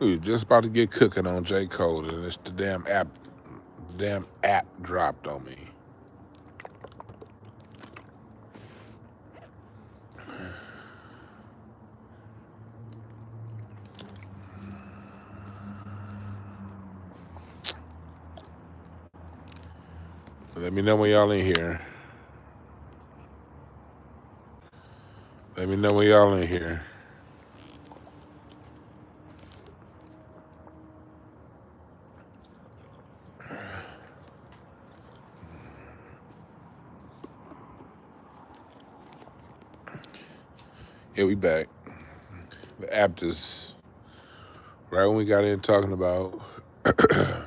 We were just about to get cooking on J. Cole, and it's the damn app dropped on me. Let me know when y'all in here. Let me know when y'all in here. Yeah, we back. The app just, right when we got in talking about the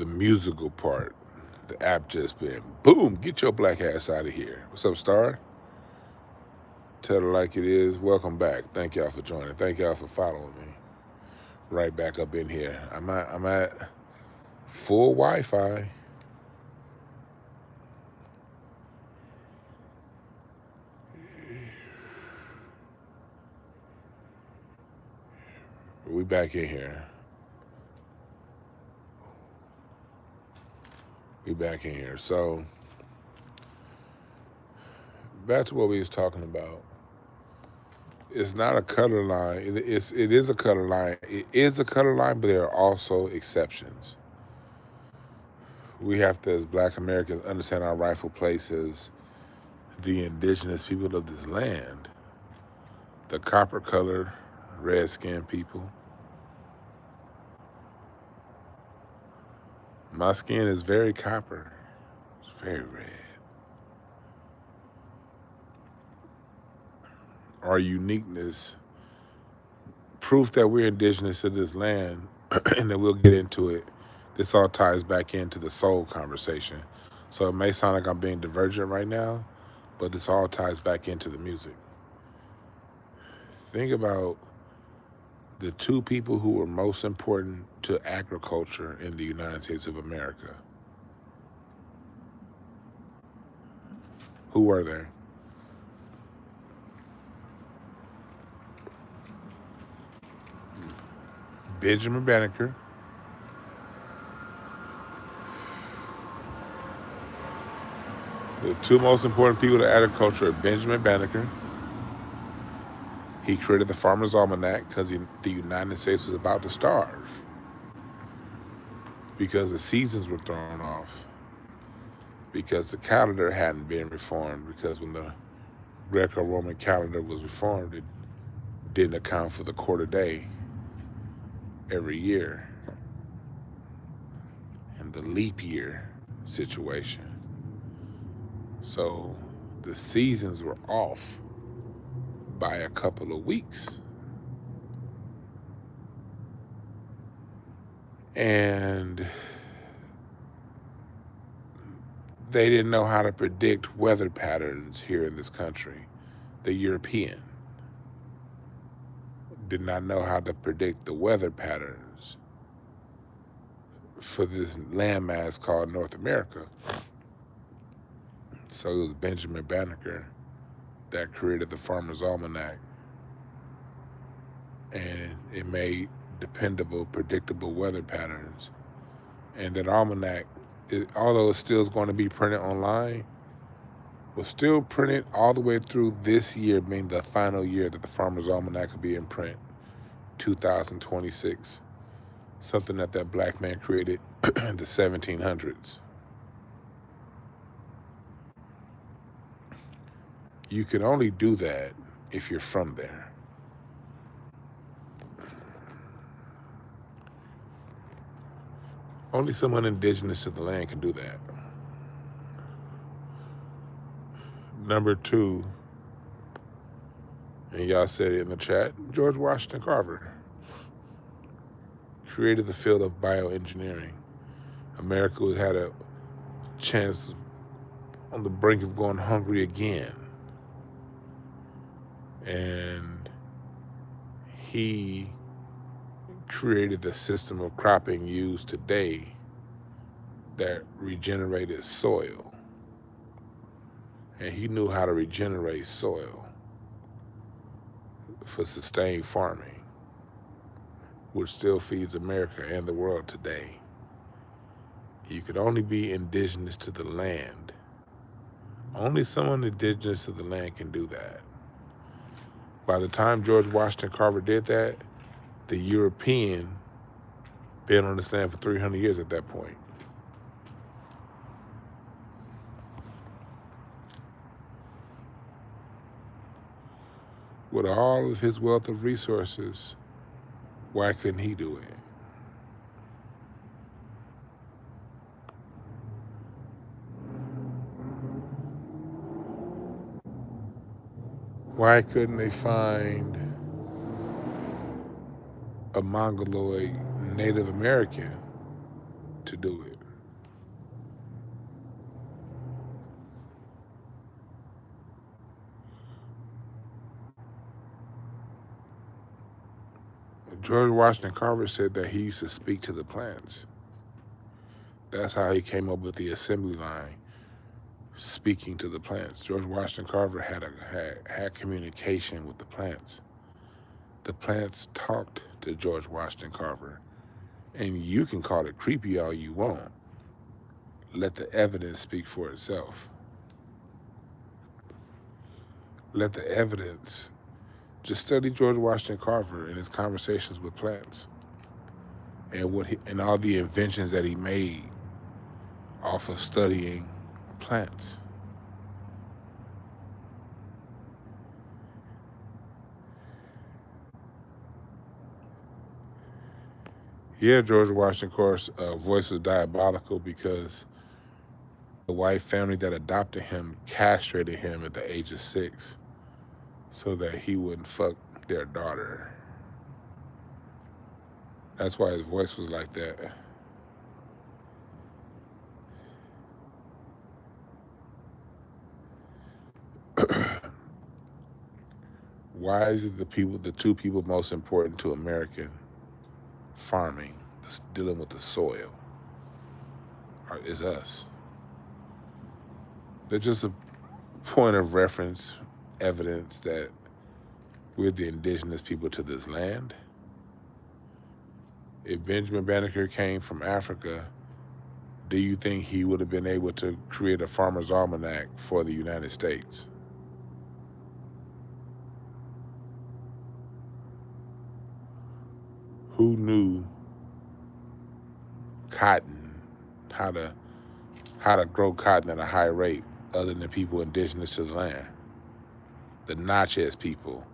musical part, the app just been, boom, get your black ass out of here. What's up, Star? Tell her like it is. Welcome back. Thank y'all for joining. Thank y'all for following me. Right back up in here. I'm at full Wi-Fi. We back in here. We back in here. So back to what we was talking about. It's not a color line. It is a color line. It is a color line, but there are also exceptions. We have to, as Black Americans, understand our rightful place as the indigenous people of this land. The copper colored, red skinned people. My skin is very copper. It's very red. Our uniqueness, proof that we're indigenous to this land, and that we'll get into it. This all ties back into the soul conversation. So it may sound like I'm being divergent right now, but this all ties back into the music. Think about the two people who were most important to agriculture in the United States of America. Who were they? Benjamin Banneker. The two most important people to agriculture are Benjamin Banneker. He created the Farmer's Almanac because the United States was about to starve because the seasons were thrown off, because the calendar hadn't been reformed, because when the Greco-Roman calendar was reformed, it didn't account for the quarter day every year and the leap year situation. So the seasons were off by a couple of weeks. And they didn't know how to predict weather patterns here in this country. The European did not know how to predict the weather patterns for this landmass called North America. So it was Benjamin Banneker that created the Farmer's Almanac, and it made dependable, predictable weather patterns. And that almanac, although it still is going to be printed online, was still printed all the way through this year, being the final year that the Farmer's Almanac will be in print, 2026. Something that black man created in the 1700s. You can only do that if you're from there. Only someone indigenous to the land can do that. Number two, and y'all said it in the chat, George Washington Carver created the field of bioengineering. America had a chance on the brink of going hungry again. And he created the system of cropping used today that regenerated soil. And he knew how to regenerate soil for sustained farming. which still feeds America and the world today. You could only be indigenous to the land. Only someone indigenous to the land can do that. By the time George Washington Carver did that, the European been on this land for 300 years at that point. With all of his wealth of resources, why couldn't he do it? Why couldn't they find a Mongoloid Native American to do it? George Washington Carver said that he used to speak to the plants. That's how he came up with the assembly line, speaking to the plants. George Washington Carver had communication with the plants. The plants talked to George Washington Carver. And you can call it creepy all you want. Let the evidence speak for itself. Let the evidence. Just study George Washington Carver and his conversations with plants and all the inventions that he made off of studying plants. Yeah, George Washington Carver's voice was diabolical because the white family that adopted him castrated him at the age of 6 so that he wouldn't fuck their daughter. That's why his voice was like that. Why is it the two people most important to American farming, dealing with the soil, is us? They're just a point of reference, evidence that we're the indigenous people to this land. If Benjamin Banneker came from Africa, do you think he would have been able to create a farmer's almanac for the United States? Who knew cotton, how to grow cotton at a high rate other than people indigenous to the land? The Natchez people.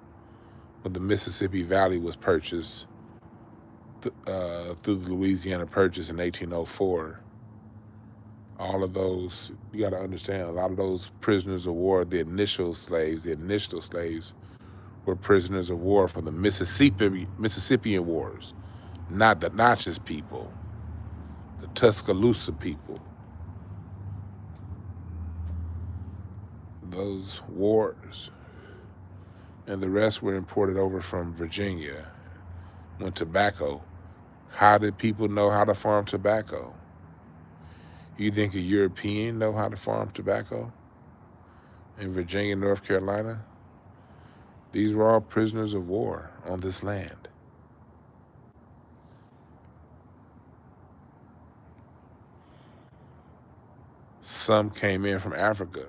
When the Mississippi Valley was purchased through the Louisiana Purchase in 1804, all of those, you got to understand, a lot of those prisoners of war, the initial slaves were prisoners of war from the Mississippian Wars, not the Natchez people, the Tuscaloosa people. Those wars. And the rest were imported over from Virginia. When tobacco, how did people know how to farm tobacco? You think a European know how to farm tobacco in Virginia, North Carolina? These were all prisoners of war on this land. Some came in from Africa,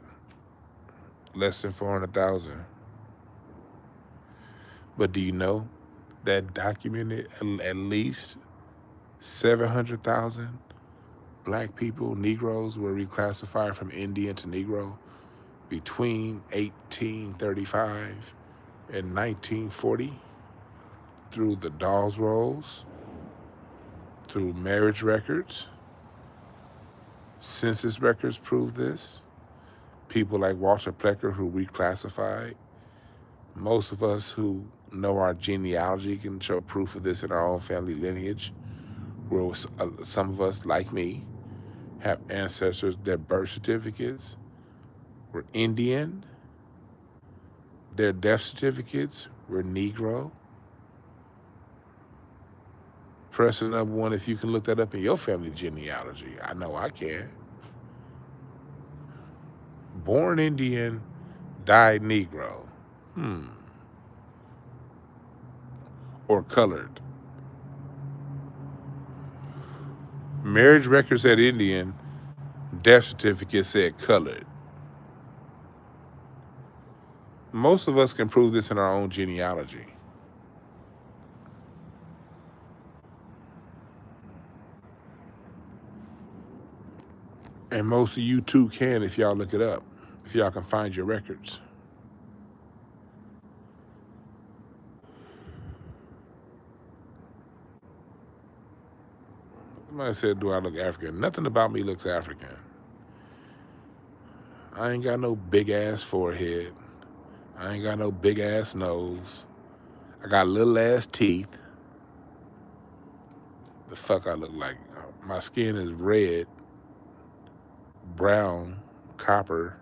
less than 400,000. But do you know that documented at least 700,000 black people, Negroes, were reclassified from Indian to Negro between 1835 and 1940 through the Dawes rolls, through marriage records. Census records prove this. People like Walter Plecker who reclassified. Most of us who know our genealogy can show proof of this in our own family lineage, where some of us, like me, have ancestors, their birth certificates were Indian, their death certificates were Negro. Press the number 1 if you can look that up in your family genealogy. I know I can. Born Indian, died Negro. Or colored. Marriage record said Indian. Death certificate said colored. Most of us can prove this in our own genealogy. And most of you too can if y'all look it up, if y'all can find your records. Somebody said, do I look African? Nothing about me looks African. I ain't got no big ass forehead. I ain't got no big ass nose. I got little ass teeth. The fuck I look like? My skin is red, brown, copper.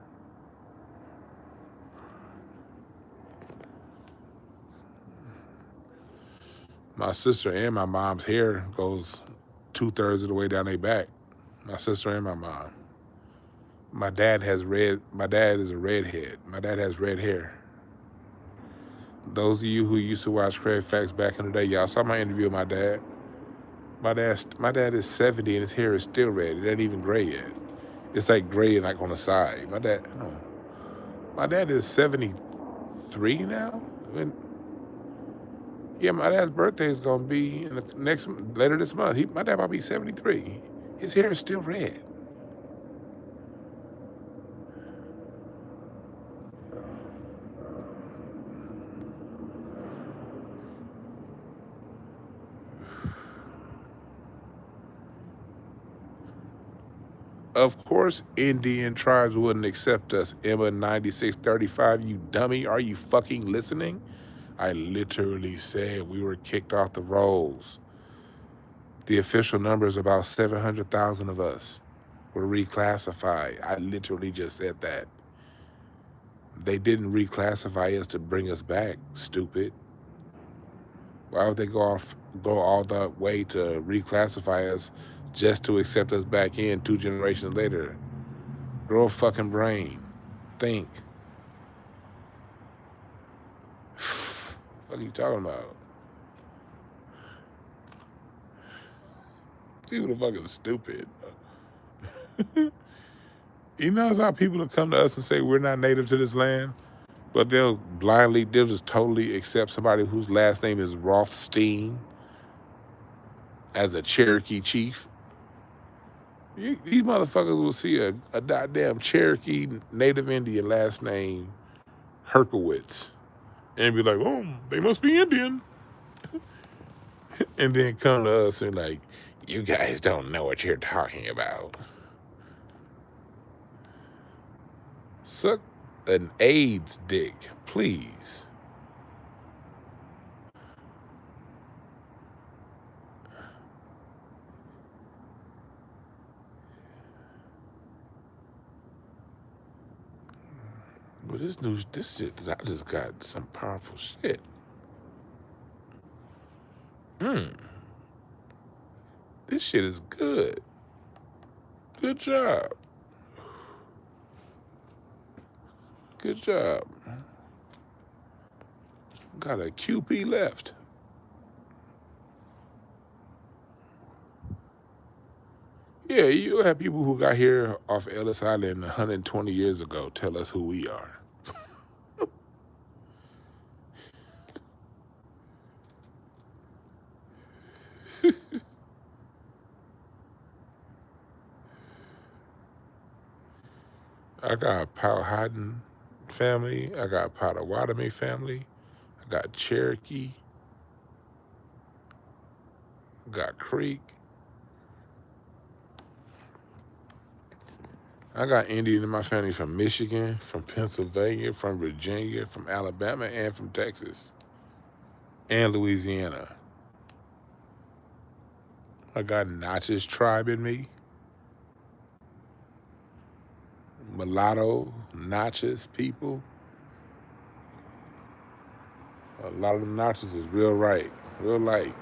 My sister and my mom's hair goes 2/3 of the way down their back. My sister and my mom. My dad is a redhead. My dad has red hair. Those of you who used to watch Craig Facts back in the day, y'all saw my interview with my dad. My dad is 70 and his hair is still red. It ain't even gray yet. It's like gray like on the side. My dad is 73 now. My dad's birthday is gonna be later this month. My dad might be 73. His hair is still red. Of course, Indian tribes wouldn't accept us. Emma 9635, you dummy. Are you fucking listening? I literally said we were kicked off the rolls. The official number is about 700,000 of us were reclassified. I literally just said that. They didn't reclassify us to bring us back, stupid. Why would they go all the way to reclassify us just to accept us back in 2 generations later? Grow a fucking brain. Think. What are you talking about? People are fucking stupid. You know how people will come to us and say we're not native to this land, but they'll just totally accept somebody whose last name is Rothstein as a Cherokee chief. These motherfuckers will see a goddamn Cherokee native Indian last name Herkowitz and be like, oh, they must be Indian. And then come to us and like, you guys don't know what you're talking about. Suck an AIDS dick, please. But this shit, I just got some powerful shit. This shit is good. Good job. Good job. Got a QP left. Yeah, you have people who got here off Ellis Island 120 years ago tell us who we are. I got Powhatan family. I got Potawatomi family. I got Cherokee. I got Creek. I got Indian in my family from Michigan, from Pennsylvania, from Virginia, from Alabama, and from Texas, and Louisiana. I got Natchez tribe in me. Mulatto, Natchez people. A lot of them Natchez is real light. Real light.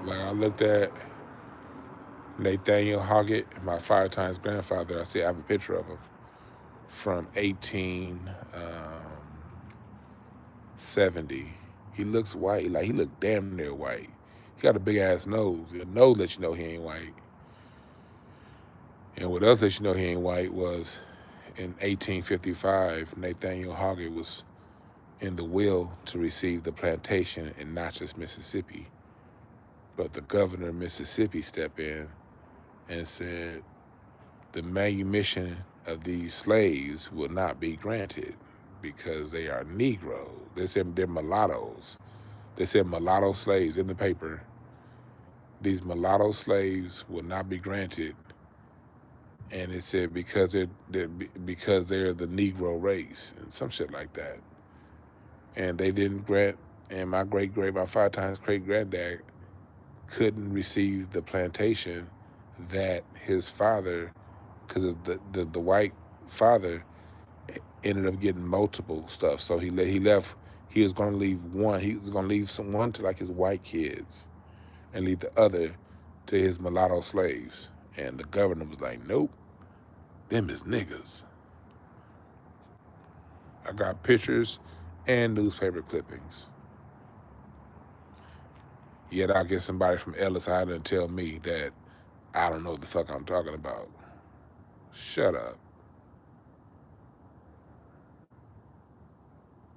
Like I looked at Nathaniel Hoggett, my 5 times grandfather. I have a picture of him. from 1870. He looks white, like he looked damn near white. He got a big ass nose. Your nose lets you know he ain't white. And what else lets you know he ain't white was in 1855, Nathaniel Hoggett was in the will to receive the plantation in Natchez, Mississippi. But the governor of Mississippi stepped in and said the manumission of these slaves will not be granted because they are Negroes. They said they're mulattoes. They said mulatto slaves in the paper. These mulatto slaves will not be granted. And it said because they're the Negro race and some shit like that. And they didn't grant, and my 5 times great granddad couldn't receive the plantation that his father, because of the white father, ended up getting multiple stuff. So he left. He was going to leave one. He was going to leave one to like his white kids, and leave the other to his mulatto slaves. And the governor was like, "Nope, them is niggas." I got pictures and newspaper clippings. Yet I'll get somebody from Ellis Island and tell me that I don't know what the fuck I'm talking about. Shut up.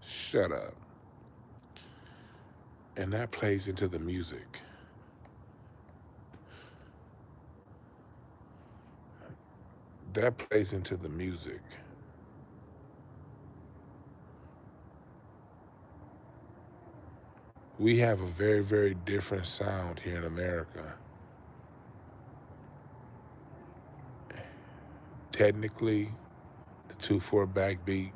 Shut up. And that plays into the music. That plays into the music. We have a very, very different sound here in America. Technically, the 2/4 backbeat,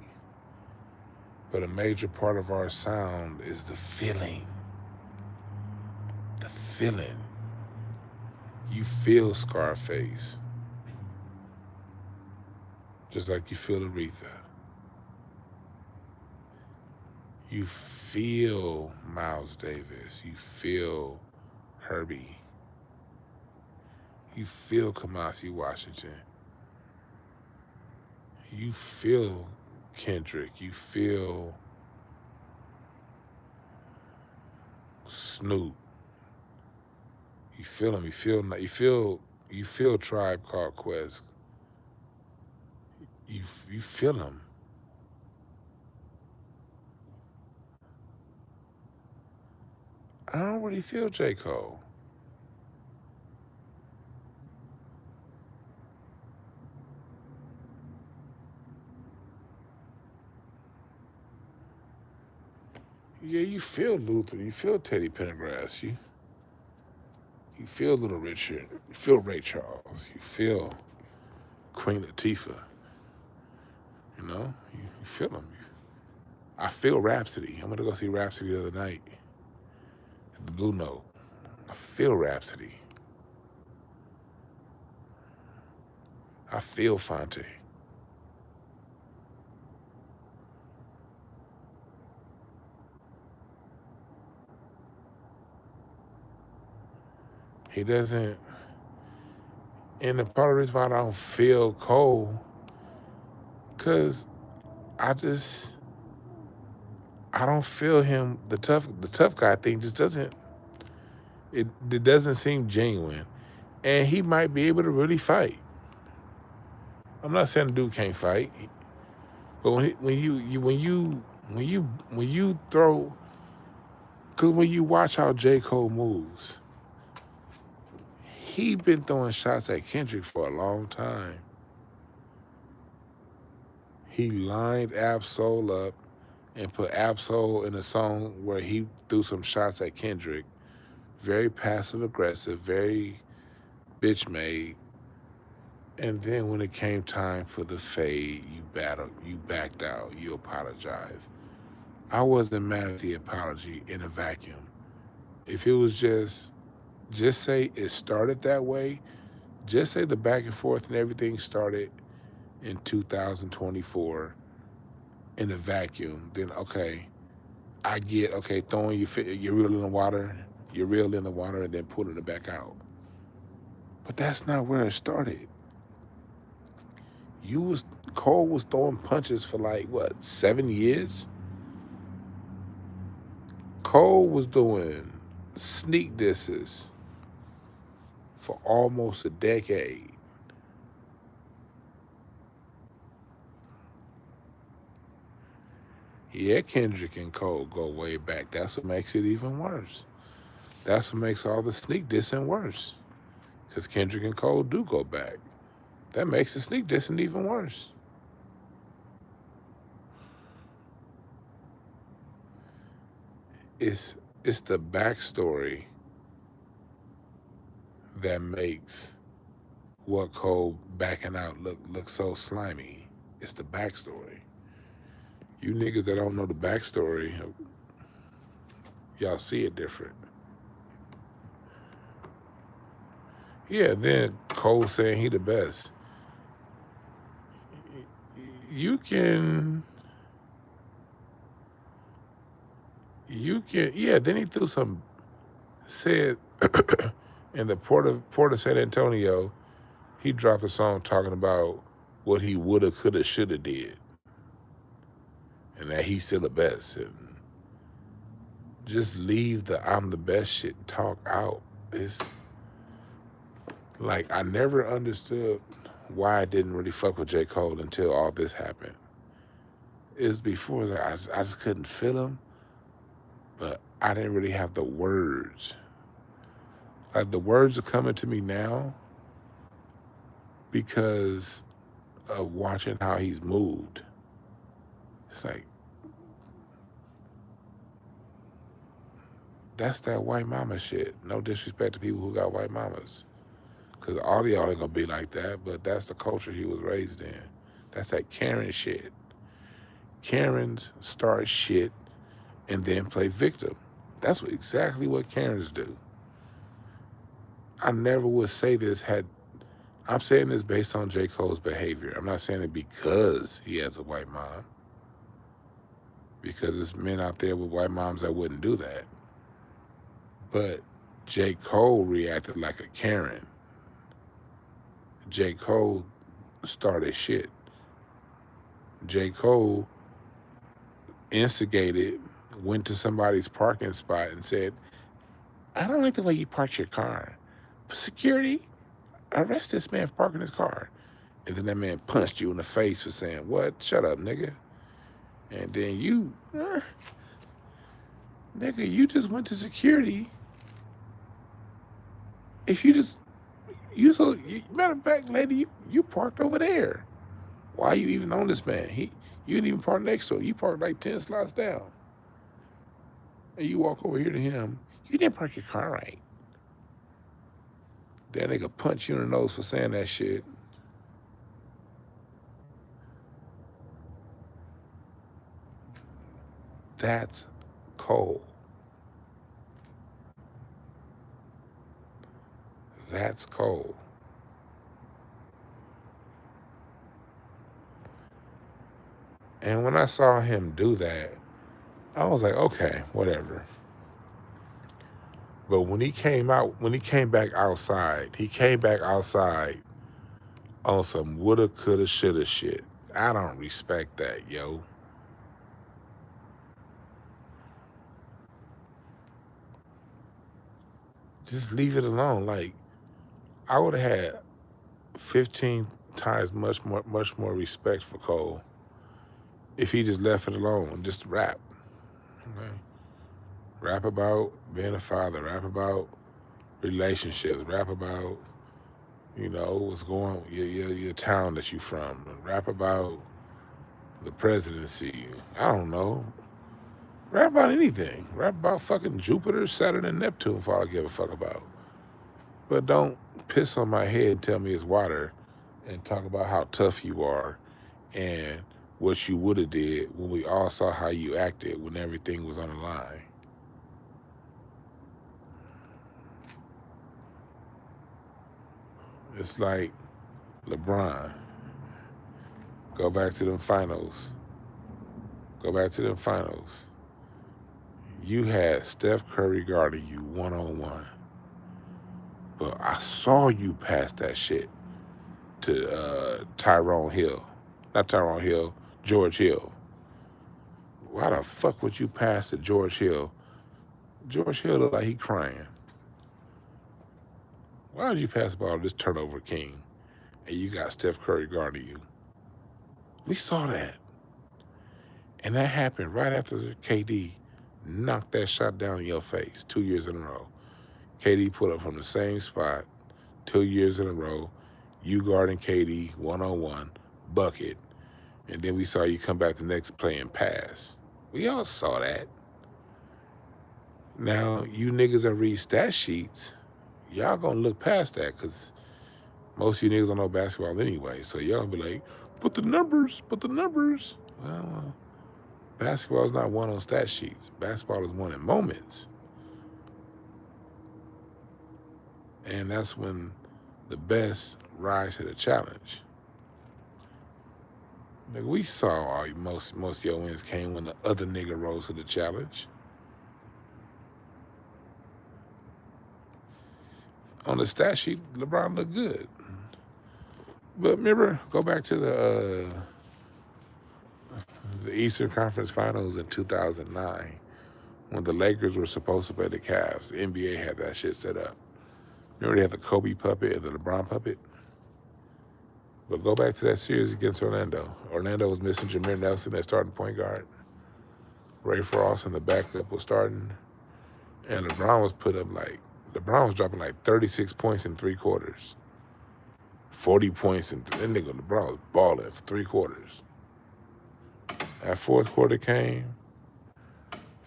but a major part of our sound is the feeling. The feeling. You feel Scarface, just like you feel Aretha. You feel Miles Davis. You feel Herbie. You feel Kamasi Washington. You feel Kendrick. You feel Snoop. You feel him. You feel Tribe Called Quest. You feel him. I don't really feel J. Cole. Yeah, you feel Luther. You feel Teddy Pendergrass. You feel Little Richard. You feel Ray Charles. You feel Queen Latifah. You know, you feel them. I feel Rhapsody. I'm gonna go see Rhapsody the other night at the Blue Note. I feel Rhapsody. I feel Fonte. He doesn't. And the part of the reason why I don't feel Cole, because I don't feel him. The tough guy thing just doesn't. It doesn't seem genuine, and he might be able to really fight. I'm not saying the dude can't fight, but when you throw, because when you watch how J. Cole moves, he been throwing shots at Kendrick for a long time. He lined Ab-Soul up and put Ab-Soul in a song where he threw some shots at Kendrick. Very passive aggressive, very bitch made. And then when it came time for the fade, you backed out, you apologized. I wasn't mad at the apology in a vacuum. If it was just say it started that way, just say the back and forth and everything started in 2024 in a vacuum, then okay, I get, okay, throwing your reel in the water, and then pulling it back out. But that's not where it started. Cole was throwing punches for like, what, 7 years? Cole was doing sneak disses for almost a decade. Yeah, Kendrick and Cole go way back. That's what makes it even worse. That's what makes all the sneak dissing worse. Because Kendrick and Cole do go back. That makes the sneak dissing even worse. It's the backstory that makes what Cole backing out look so slimy. It's the backstory. You niggas that don't know the backstory, y'all see it different. Yeah, then Cole saying he the best. You can, yeah, then he threw some, said in the Port of San Antonio, he dropped a song talking about what he woulda, coulda, shoulda did. And that he's still the best. And just leave the I'm the best shit talk out. It's like, I never understood why I didn't really fuck with J. Cole until all this happened. It was before that I just couldn't feel him, but I didn't really have the words. Like, the words are coming to me now because of watching how he's moved. It's like, that's that white mama shit. No disrespect to people who got white mamas. Because all of y'all ain't gonna be like that, but that's the culture he was raised in. That's that Karen shit. Karens start shit and then play victim. That's exactly what Karens do. I never would say this I'm saying this based on J. Cole's behavior. I'm not saying it because he has a white mom. Because there's men out there with white moms that wouldn't do that. But J. Cole reacted like a Karen. J. Cole started shit. J. Cole instigated, went to somebody's parking spot and said, I don't like the way you parked your car. Security, arrest this man for parking his car. And then that man punched you in the face for saying, what? Shut up, nigga. And then you, nigga, you just went to security. If you just, matter of fact, lady, you parked over there. Why are you even on this man? You didn't even park next to him. You parked like 10 slots down. And you walk over here to him, you didn't park your car right. That nigga punch you in the nose for saying that shit. That's Cole. That's Cole. And when I saw him do that, I was like, okay, whatever. But when he came back outside, on some woulda, coulda, shoulda shit. I don't respect that, yo. Just leave it alone. Like, I would have had 15 times much more respect for Cole if he just left it alone and just rap. Okay? Rap about being a father, rap about relationships, rap about, what's going on, your town that you from, rap about the presidency. I don't know. Rap about anything. Rap about fucking Jupiter, Saturn, and Neptune for all I give a fuck about. But don't piss on my head and tell me it's water and talk about how tough you are and what you would have did when we all saw how you acted when everything was on the line. It's like LeBron. Go back to them finals. You had Steph Curry guarding you one-on-one. But I saw you pass that shit to Tyrone Hill. Not Tyrone Hill, George Hill. Why the fuck would you pass to George Hill? George Hill look like he crying. Why would you pass the ball to this turnover king and you got Steph Curry guarding you? We saw that. And that happened right after KD knocked that shot down in your face 2 years in a row. KD put up from the same spot 2 years in a row. You guarding KD one-on-one, bucket. And then we saw you come back the next play and pass. We all saw that. Now, you niggas that read stat sheets, y'all gonna look past that because most of you niggas don't know basketball anyway. So y'all gonna be like, but the numbers. Well, basketball is not won on stat sheets. Basketball is won in moments. And that's when the best rise to the challenge. Nigga, we saw most of your wins came when the other nigga rose to the challenge. On the stat sheet, LeBron looked good. But remember, go back to the Eastern Conference Finals in 2009 when the Lakers were supposed to play the Cavs. The NBA had that shit set up. Remember they had the Kobe puppet and the LeBron puppet? But go back to that series against Orlando. Orlando was missing Jameer Nelson, their starting point guard. Ray Frost and the backup was starting. And LeBron was dropping like 36 points in 3 quarters. 40 points, and that nigga LeBron was balling for 3 quarters. That 4th quarter came,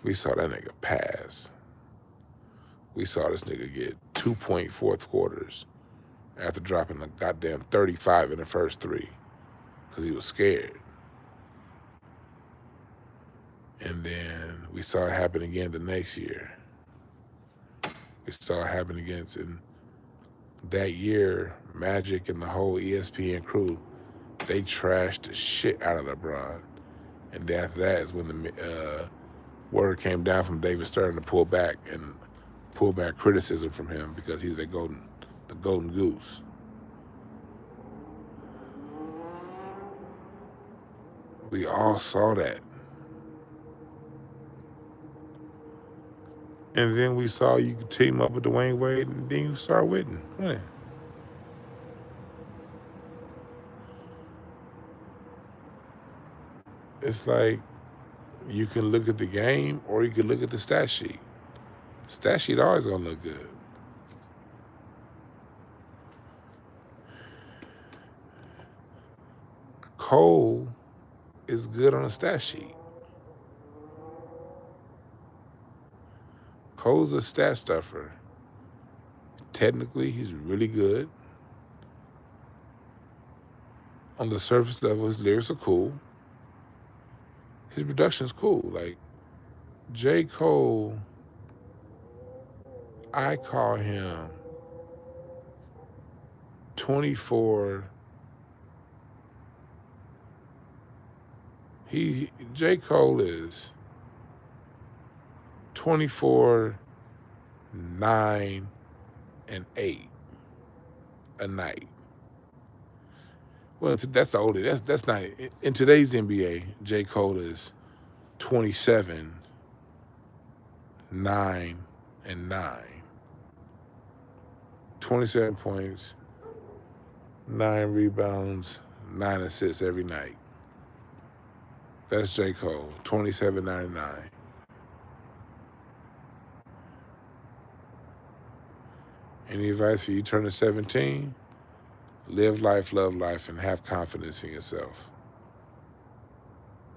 we saw that nigga pass. We saw this nigga get 2-point 4th quarters after dropping a goddamn 35 in the first 3 because he was scared. And then we saw it happen again the next year. We saw it happen against, in that year, Magic and the whole ESPN crew, they trashed the shit out of LeBron. And then after that is when the word came down from David Stern to pull back criticism from him because he's the golden goose. We all saw that. And then we saw you team up with Dwayne Wade, and then you start winning. It's like you can look at the game or you can look at the stat sheet. Stat sheet always gonna look good. Cole is good on a stat sheet. Cole's a stat stuffer. Technically, he's really good. On the surface level, his lyrics are cool. His production's cool. Like, J. Cole, I call him 24. J. Cole is 24, 9, and 8 a night. Well, that's the oldest. That's not in today's NBA. J. Cole is 27, 9, and 9. 27 points, 9 rebounds, 9 assists every night. That's J. Cole, 27.99. Any advice for you turning 17? Live life, love life, and have confidence in yourself.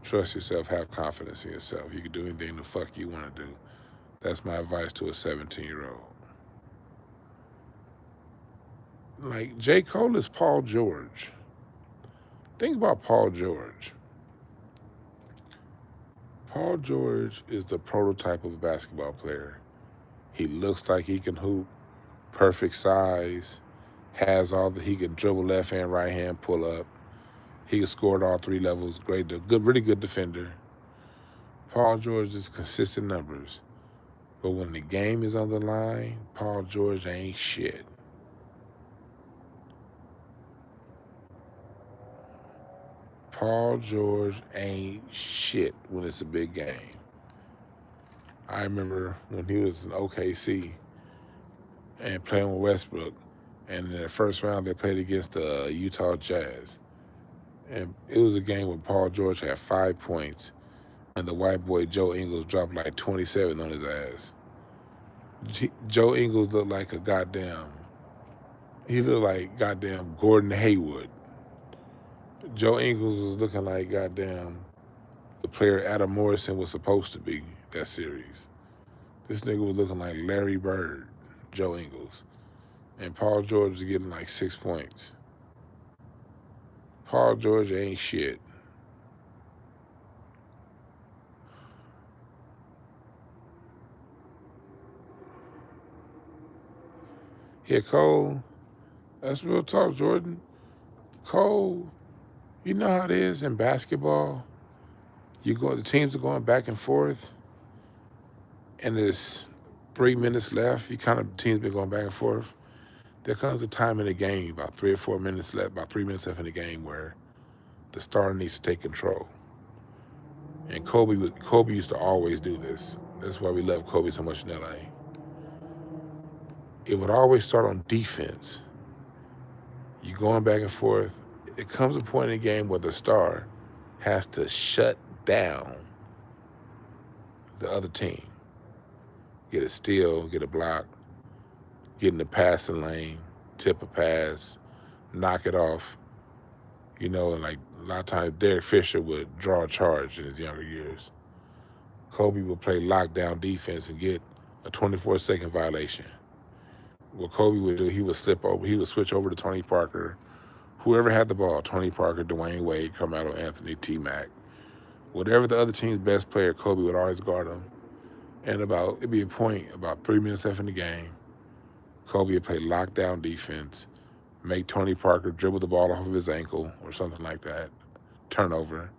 Trust yourself, have confidence in yourself. You can do anything the fuck you want to do. That's my advice to a 17-year-old. Like, J. Cole is Paul George. Think about Paul George. Paul George is the prototype of a basketball player. He looks like he can hoop, perfect size, he can dribble left hand, right hand, pull up. He can score at all 3 levels, really good defender. Paul George is consistent numbers. But when the game is on the line, Paul George ain't shit. Paul George ain't shit when it's a big game. I remember when he was in OKC and playing with Westbrook, and in the first round they played against the Utah Jazz. And it was a game where Paul George had 5 points, and the white boy Joe Ingles dropped like 27 on his ass. Joe Ingles looked like he looked like goddamn Gordon Hayward. Joe Ingles was looking like goddamn the player Adam Morrison was supposed to be that series. This nigga was looking like Larry Bird, Joe Ingles. And Paul George was getting like 6 points. Paul George ain't shit. Yeah, Cole, that's real talk, Jordan. Cole, you know how it is in basketball? The teams are going back and forth, and there's 3 minutes left. Teams been going back and forth. There comes a time in the game, about 3 or 4 minutes left, about 3 minutes left in the game, where the star needs to take control. And Kobe used to always do this. That's why we love Kobe so much in LA. It would always start on defense. You're going back and forth. It comes a point in the game where the star has to shut down the other team. Get a steal, get a block, get in the passing lane, tip a pass, knock it off. And like a lot of times Derek Fisher would draw a charge in his younger years. Kobe would play lockdown defense and get a 24-second violation. What Kobe would do, he would switch over to Tony Parker, whoever had the ball, Tony Parker, Dwayne Wade, Carmelo Anthony, T-Mac. Whatever the other team's best player, Kobe would always guard him. And it'd be a point, about 3 minutes left in the game, Kobe would play lockdown defense, make Tony Parker dribble the ball off of his ankle or something like that, turnover,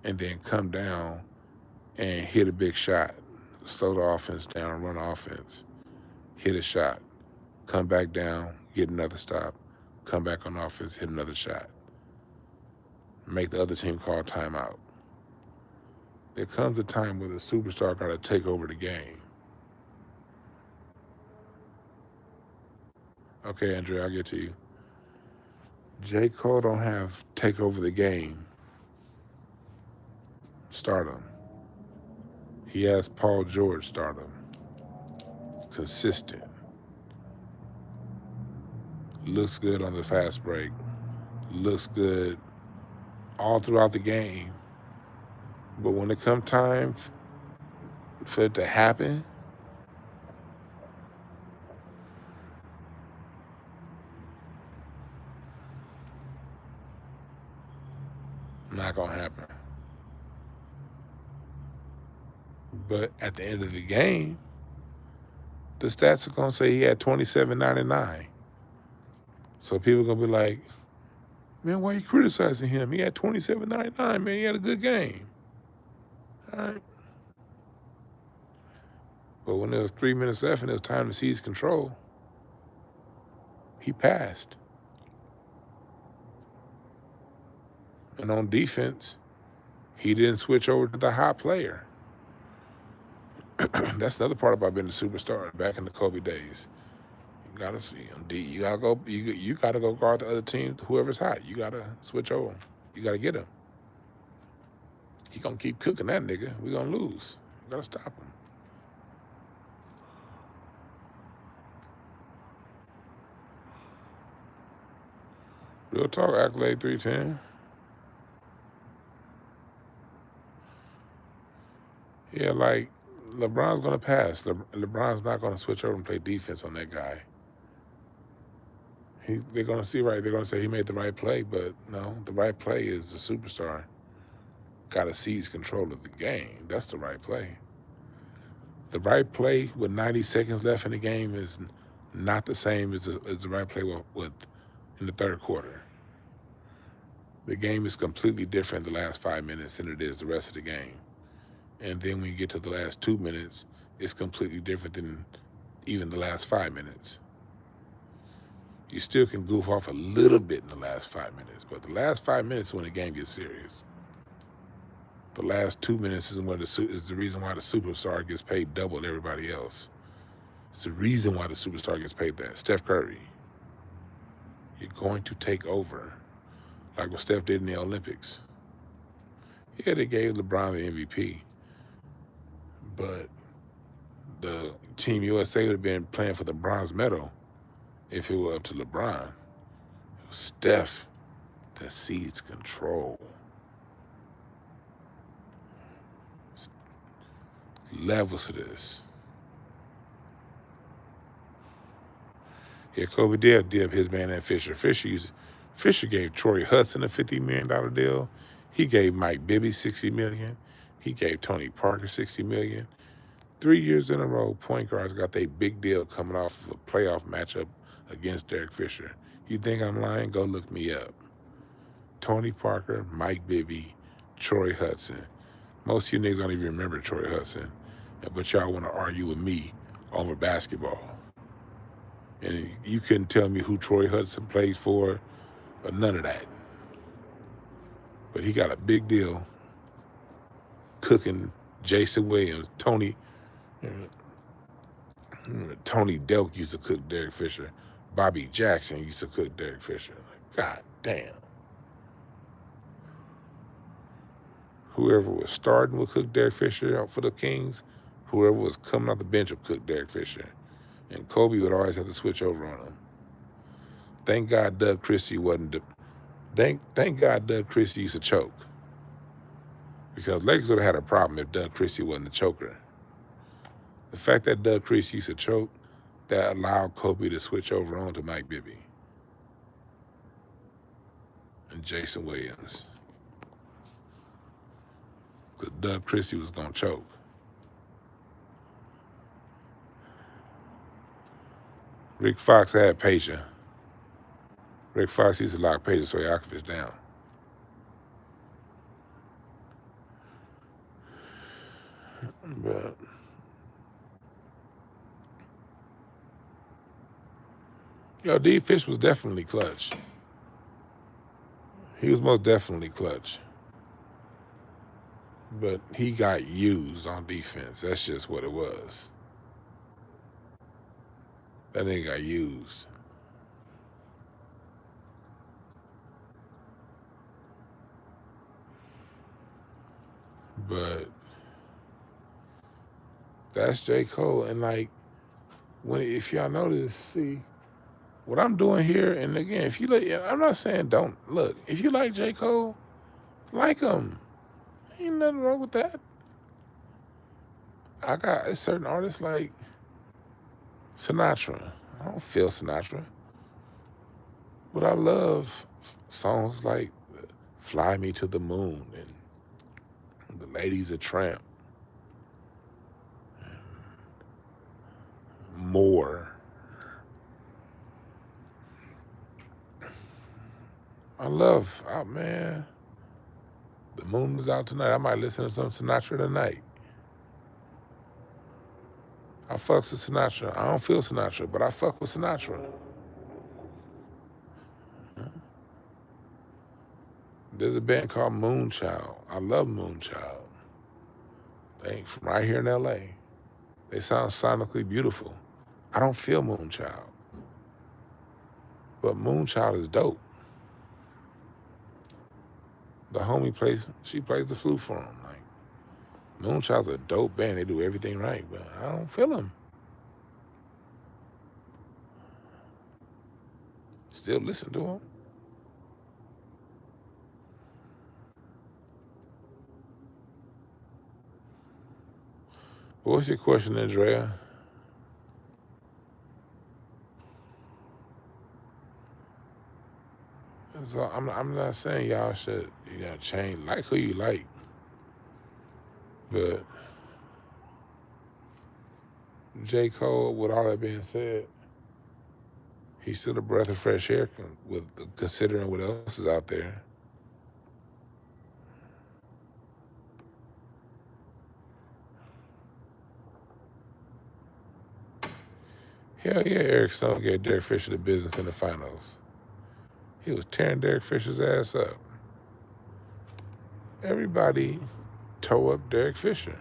and then come down and hit a big shot, slow the offense down, run offense, hit a shot, come back down, get another stop, come back on offense, hit another shot, make the other team call timeout. There comes a time where the superstar got to take over the game. Okay, Andrea, I'll get to you. J. Cole don't have take over the game. Start him. He has Paul George start him. Consistent. Looks good on the fast break. Looks good all throughout the game. But when it comes time for it to happen, not gonna happen. But at the end of the game, the stats are gonna say he had 27.99. So people are gonna be like, man, why are you criticizing him? He had 27.99, man. He had a good game. All right. But when there was 3 minutes left and it was time to seize control, he passed. And on defense, he didn't switch over to the hot player. That's another part about being a superstar back in the Kobe days. You gotta go guard the other team, whoever's hot. You gotta switch over. You gotta get him. He gonna keep cooking that nigga. We gonna lose. You gotta stop him. Real talk, Accolade 310. Yeah, like LeBron's gonna pass. LeBron's not gonna switch over and play defense on that guy. They're gonna see right. They're gonna say he made the right play, but no, the right play is the superstar gotta seize control of the game. That's the right play. The right play with 90 seconds left in the game is not the same as the right play with in the third quarter. The game is completely different the last 5 minutes than it is the rest of the game. And then when you get to the last 2 minutes, it's completely different than even the last 5 minutes. You still can goof off a little bit in the last 5 minutes, but the last 5 minutes is when the game gets serious. The last 2 minutes is the reason why the superstar gets paid double everybody else. It's the reason why the superstar gets paid that. Steph Curry, you're going to take over, like what Steph did in the Olympics. Yeah, they gave LeBron the MVP, but the Team USA would have been playing for the bronze medal if it were up to LeBron. It was Steph that seized control. Levels to this. Yeah, Kobe did dip his man and Fisher. Fisher gave Troy Hudson a $50 million deal. He gave Mike Bibby $60 million. He gave Tony Parker $60 million. 3 years in a row, point guards got their big deal coming off of a playoff matchup against Derek Fisher. You think I'm lying? Go look me up. Tony Parker, Mike Bibby, Troy Hudson. Most of you niggas don't even remember Troy Hudson, but y'all want to argue with me over basketball. And you couldn't tell me who Troy Hudson plays for or none of that. But he got a big deal cooking Jason Williams. Tony Delk used to cook Derek Fisher. Bobby Jackson used to cook Derek Fisher. Like, God damn. Whoever was starting would cook Derek Fisher for the Kings. Whoever was coming off the bench would cook Derek Fisher. And Kobe would always have to switch over on him. Thank God Doug Christie wasn't. Thank God Doug Christie used to choke. Because Lakers would have had a problem if Doug Christie wasn't the choker. The fact that Doug Christie used to choke, that allowed Kobe to switch over on to Mike Bibby and Jason Williams. Because Doug Christie was going to choke. Rick Fox had patience. Rick Fox used to lock patience so Yakovich down. But D. Fish was definitely clutch. He was most definitely clutch. But he got used on defense. That's just what it was. That nigga got used. But that's J. Cole. And like, if y'all notice, see, what I'm doing here, and again, if you like, I'm not saying don't look. If you like J. Cole, like him. Ain't nothing wrong with that. I got a certain artists like Sinatra. I don't feel Sinatra. But I love songs like Fly Me to the Moon and The Lady's a Tramp. More. I love, oh man, the moon is out tonight. I might listen to some Sinatra tonight. I fucks with Sinatra. I don't feel Sinatra, but I fuck with Sinatra. There's a band called Moonchild. I love Moonchild. They ain't from right here in LA. They sound sonically beautiful. I don't feel Moonchild. But Moonchild is dope. The homie she plays the flute for him. Like, Moonchild's a dope band. They do everything right, but I don't feel them. Still listen to them. What's your question, Andrea? So I'm not saying y'all should change, like who you like, but J. Cole, with all that being said, he's still a breath of fresh air considering what else is out there. Hell yeah, Eric Stone gave Derek Fisher the business in the finals. He was tearing Derek Fisher's ass up. Everybody tore up Derek Fisher.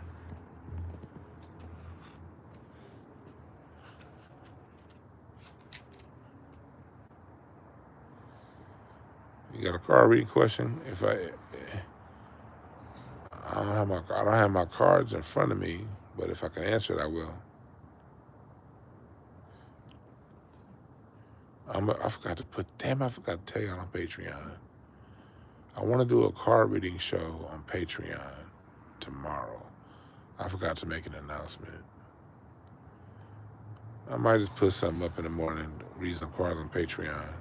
You got a card reading question? I don't have my cards in front of me, but if I can answer it, I will. I forgot to tell y'all on Patreon. I want to do a card reading show on Patreon tomorrow. I forgot to make an announcement. I might just put something up in the morning, read some cards on Patreon.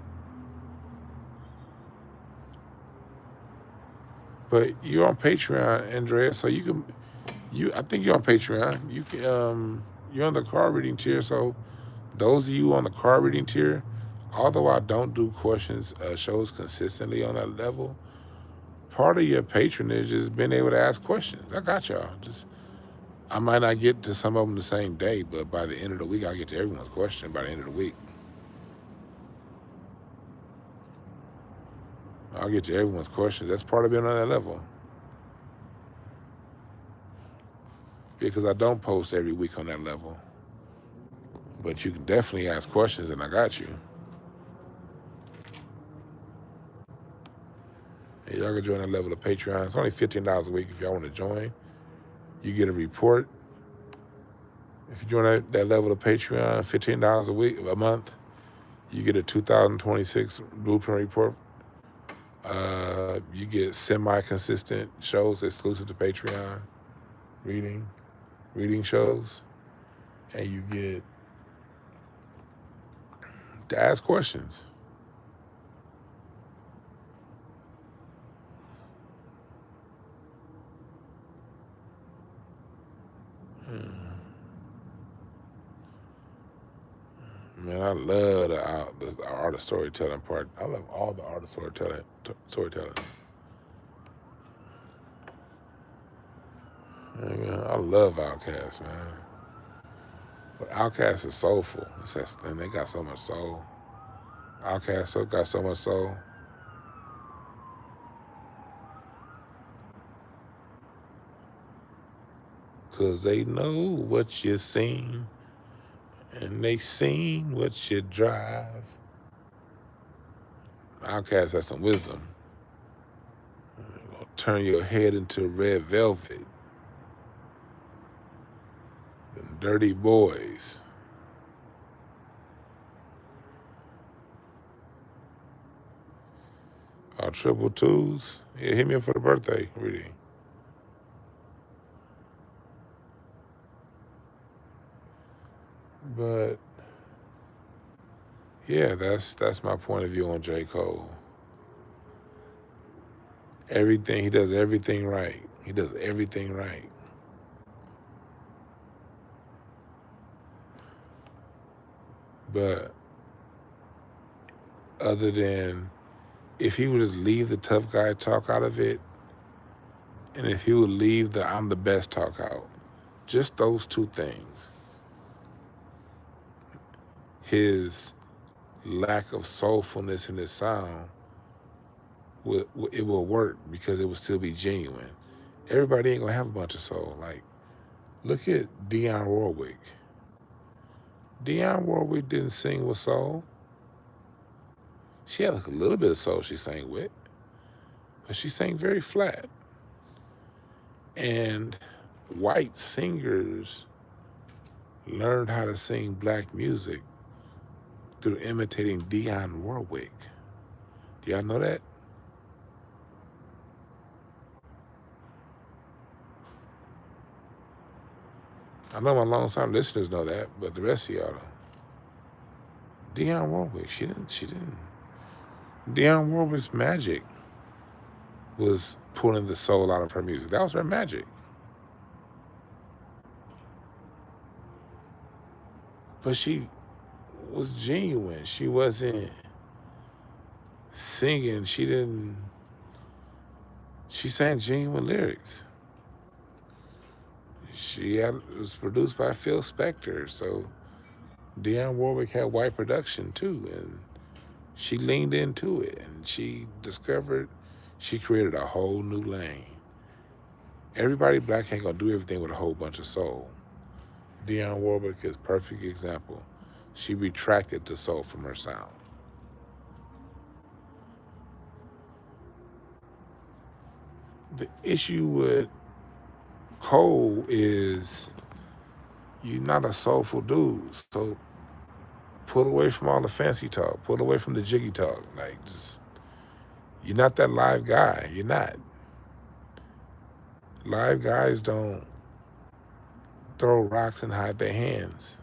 But you're on Patreon, Andrea, so I think you're on Patreon. You're on the card reading tier, so those of you on the card reading tier, although I don't do shows consistently on that level, part of your patronage is being able to ask questions. I got y'all. I might not get to some of them the same day, but by the end of the week, I'll get to everyone's question by the end of the week. I'll get to everyone's questions. That's part of being on that level. Because I don't post every week on that level. But you can definitely ask questions, and I got you. And y'all can join that level of Patreon. It's only $15 a week if y'all want to join. You get a report. If you join that level of Patreon, $15 a month, you get a 2026 blueprint report. You get semi-consistent shows exclusive to Patreon, reading shows, and you get to ask questions. Man, I love the art of storytelling part. I love all the art of storytelling. Man, I love Outkast, man. But Outkast is soulful. And they got so much soul. Outkast got so much soul. Cause they know what you seen, and they seen what you drive. Outkast has some wisdom. Turn your head into red velvet. Them dirty boys. Our triple twos. Yeah, hit me up for the birthday reading. But yeah, that's my point of view on J. Cole. He does everything right. He does everything right. But other than if he would just leave the tough guy talk out of it, and if he would leave the I'm the best talk out, just those two things, his lack of soulfulness in his sound, it will work because it will still be genuine. Everybody ain't gonna have a bunch of soul. Like, look at Dionne Warwick. Dionne Warwick didn't sing with soul. She had like a little bit of soul she sang with, but she sang very flat. And white singers learned how to sing black music through imitating Dionne Warwick. Do y'all know that? I know my long-time listeners know that, but the rest of y'all don't. Dionne Warwick, she didn't. Dionne Warwick's magic was pulling the soul out of her music. That was her magic. But she was genuine. She wasn't singing. She sang genuine lyrics. It was produced by Phil Spector, so Dionne Warwick had white production too, and she leaned into it, and she created a whole new lane. Everybody black ain't gonna do everything with a whole bunch of soul. Dionne Warwick is a perfect example. She retracted the soul from her sound. The issue with Cole is you're not a soulful dude, so pull away from all the fancy talk, pull away from the jiggy talk. Like, just, you're not that live guy. You're not. Live guys don't throw rocks and hide their hands.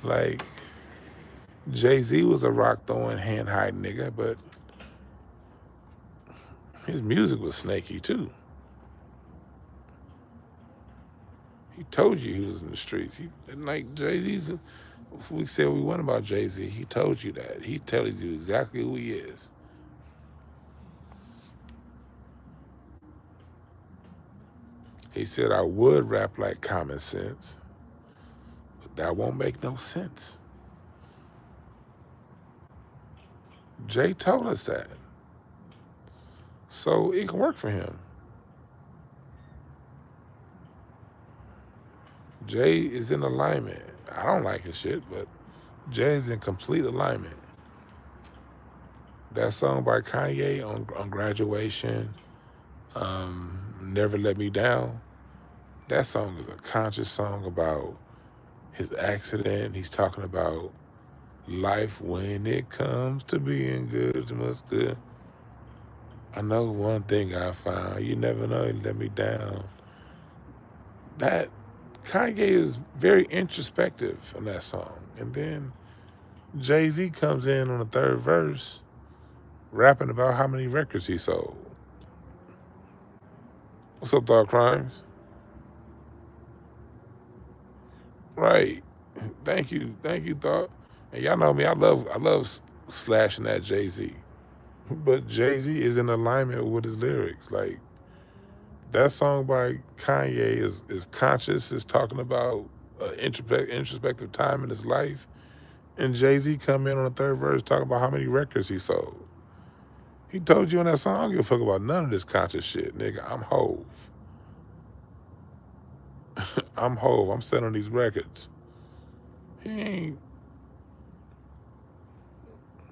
Like, Jay-Z was a rock throwing, hand hiding nigga, but his music was snaky too. He told you he was in the streets. Like Jay-Z's, if we said we went about Jay-Z, he told you that. He tells you exactly who he is. He said, I would rap like Common Sense, but that won't make no sense. Jay told us that. So it can work for him. Jay is in alignment. I don't like his shit, but Jay's in complete alignment. That song by Kanye on Graduation, Never Let Me Down, that song is a conscious song about his accident. He's talking about life when it comes to being good, must good. I know one thing I found, you never know, you let me down. That Kanye is very introspective in that song. And then Jay-Z comes in on the third verse rapping about how many records he sold. What's up, Thought Crimes? Right. Thank you, Thought. And y'all know me, I love slashing at Jay-Z. But Jay-Z is in alignment with his lyrics. Like, that song by Kanye is conscious, is talking about introspective time in his life. And Jay-Z come in on the third verse talking about how many records he sold. He told you in that song, I don't give a fuck about none of this conscious shit, nigga. I'm Hove. I'm Hove. I'm selling these records. He ain't.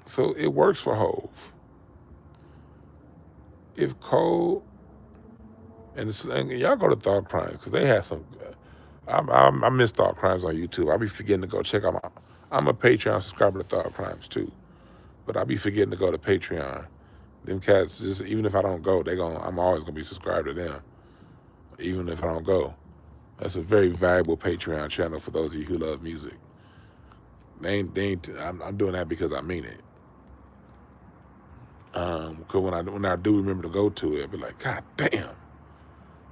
So it works for Hove. If Cole and y'all go to Thought Crimes because they have some. I miss Thought Crimes on YouTube. I be forgetting to go check out my. I'm a Patreon subscriber to Thought Crimes too, but I be forgetting to go to Patreon. Them cats, just even if I don't go, I'm always gonna be subscribed to them, even if I don't go. That's a very valuable Patreon channel for those of you who love music. I'm doing that because I mean it. Because when I do remember to go to it, I'll be like, God damn.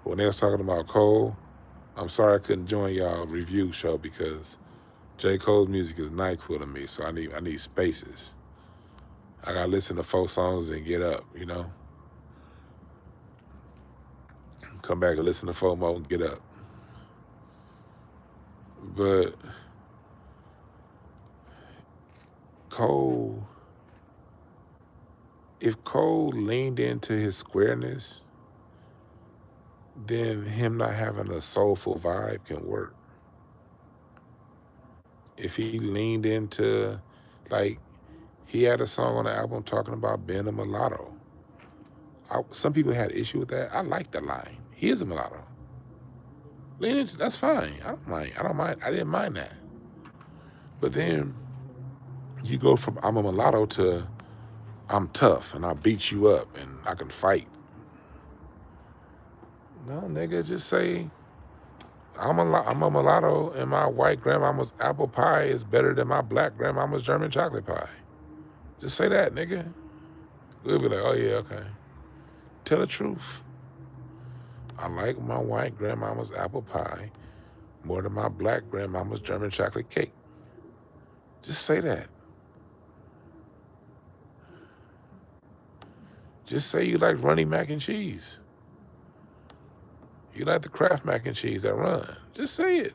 When they was talking about Cole, I'm sorry I couldn't join y'all review show because J. Cole's music is NyQuil to me, so I need spaces. I gotta listen to 4 songs and get up, you know? Come back and listen to 4 more and get up. But Cole, if Cole leaned into his squareness, then him not having a soulful vibe can work. If he leaned into, like, he had a song on the album talking about being a mulatto. Some people had issue with that. I like that line. He is a mulatto. Lean into, that's fine. I don't mind. I didn't mind that. But then you go from I'm a mulatto to I'm tough and I beat you up and I can fight. No, nigga, just say I'm a mulatto and my white grandmama's apple pie is better than my black grandmama's German chocolate pie. Just say that, nigga. We'll be like, oh yeah, okay. Tell the truth. I like my white grandmama's apple pie more than my black grandmama's German chocolate cake. Just say that. Just say you like runny mac and cheese. You like the Kraft mac and cheese that run. Just say it.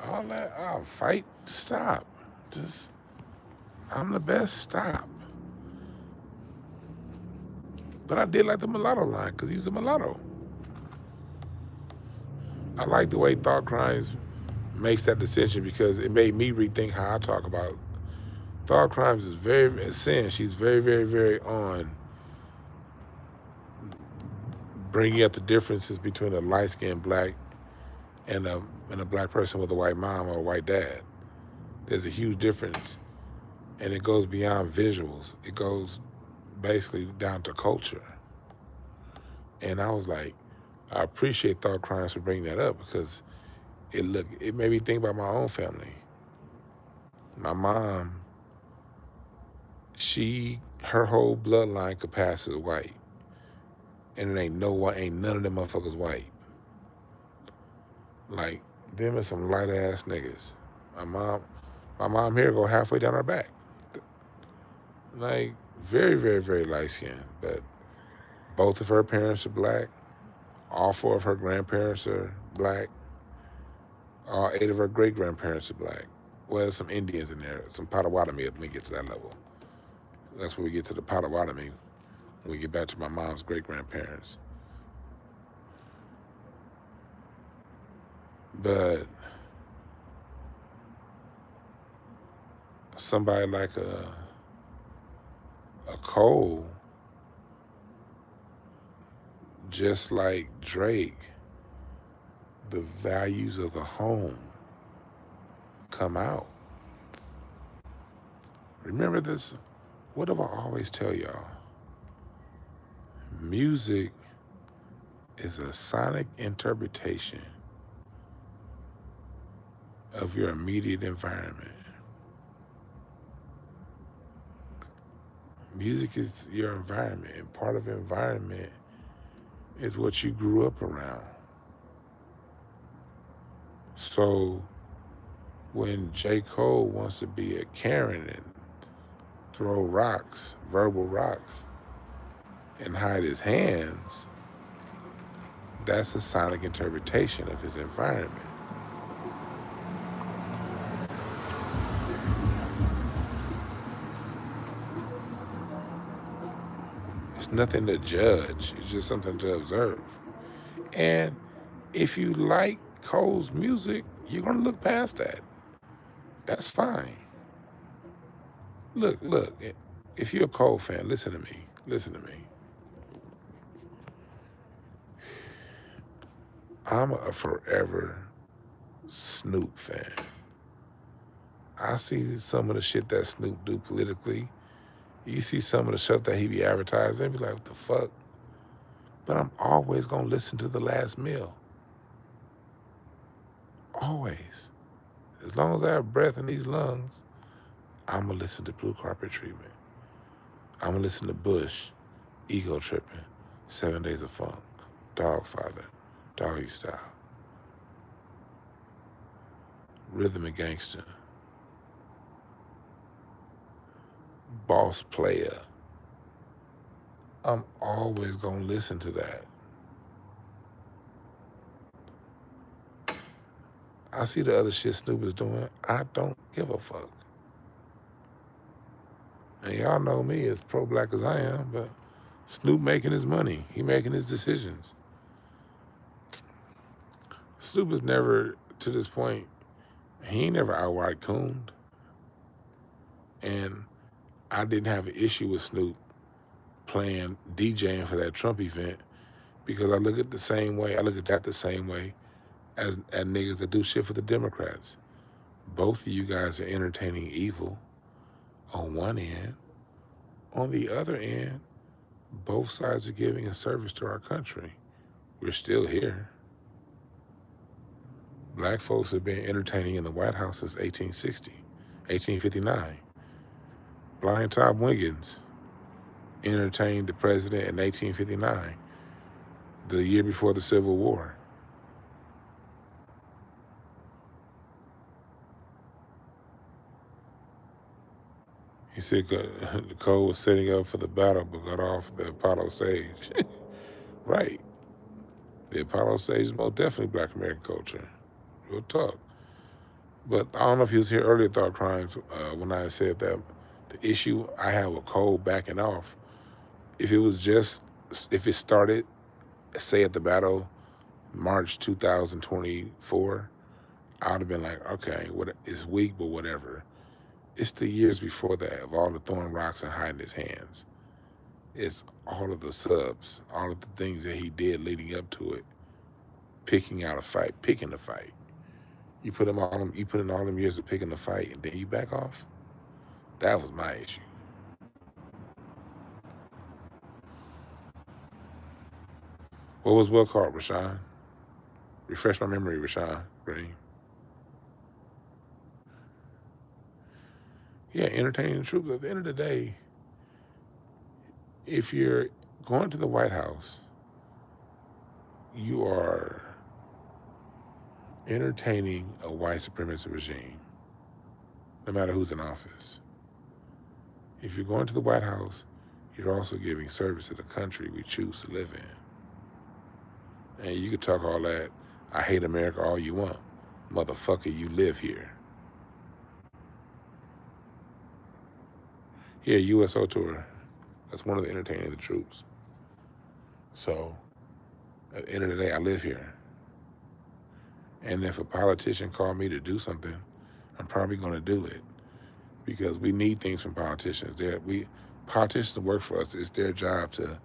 All that, I'll fight, stop. Just, I'm the best, stop. But I did like the mulatto line because he's a mulatto. I like the way Thought Crimes makes that distinction because it made me rethink how I talk about Thought Crimes. Is very sin. She's very, very, very on bringing up the differences between a light-skinned black and a black person with a white mom or a white dad. There's a huge difference, and it goes beyond visuals. It goes basically down to culture. And I was like, I appreciate Thought Crimes for bringing that up because it made me think about my own family. My mom, her whole bloodline could pass as white, and it ain't none of them motherfuckers white. Like, them are some light ass niggas. My mom here go halfway down her back. Like, very, very, very light skinned, but both of her parents are black. All 4 of her grandparents are black. All 8 of her great grandparents are black. Well, there's some Indians in there, some Potawatomi when we get to that level. That's when we get to the Potawatomi, when we get back to my mom's great grandparents. But somebody like a Cole, just like Drake, the values of the home come out. Remember this? What do I always tell y'all? Music is a sonic interpretation of your immediate environment. Music is your environment, and part of environment is what you grew up around. So when J. Cole wants to be a Karen and throw rocks, verbal rocks, and hide his hands, that's a sonic interpretation of his environment. It's nothing to judge. It's just something to observe. And if you like Cole's music, you're going to look past that. That's fine. Look, if you're a Cole fan, listen to me. I'm a forever Snoop fan. I see some of the shit that Snoop do politically. You see some of the stuff that he be advertising, be like, what the fuck? But I'm always gonna listen to The Last Meal. Always. As long as I have breath in these lungs, I'm gonna listen to Blue Carpet Treatment. I'm gonna listen to Bush, Ego Tripping, 7 Days of Funk, Dogfather, Doggy Style, Rhythm and Gangster, Boss Player. I'm always gonna listen to that. I see the other shit Snoop is doing. I don't give a fuck. And y'all know me, as pro-black as I am, but Snoop making his money. He making his decisions. Snoop is never, to this point, he ain't never outright cooned. And I didn't have an issue with Snoop playing, DJing for that Trump event because I look at that the same way as at niggas that do shit for the Democrats. Both of you guys are entertaining evil on one end. On the other end, both sides are giving a service to our country. We're still here. Black folks have been entertaining in the White House since 1859. Blind Tom Wiggins entertained the president in 1859, the year before the Civil War. He said Cole was setting up for the battle but got off the Apollo stage. Right. The Apollo stage is most definitely Black American culture. Real talk. But I don't know if he was here earlier, Thought Crimes, when I said that the issue I have with Cole backing off, if it started, say at the battle, March 2024, I would have been like, okay, it's weak, but whatever. It's the years before that of all the throwing rocks and hiding his hands. It's all of the subs, all of the things that he did leading up to it, picking out a fight, picking a fight. You put in all them years of picking the fight, and then you back off. That was my issue. What was well called, Rashawn? Refresh my memory, Rashawn Green. Yeah, entertaining the troops. At the end of the day, if you're going to the White House, you are entertaining a white supremacist regime, no matter who's in office. If you're going to the White House, you're also giving service to the country we choose to live in. And you can talk all that, I hate America all you want. Motherfucker, you live here. Yeah, USO tour. That's one of the entertaining the troops. So, at the end of the day, I live here. And if a politician called me to do something, I'm probably going to do it. Because we need things from politicians. Politicians work for us. It's their job to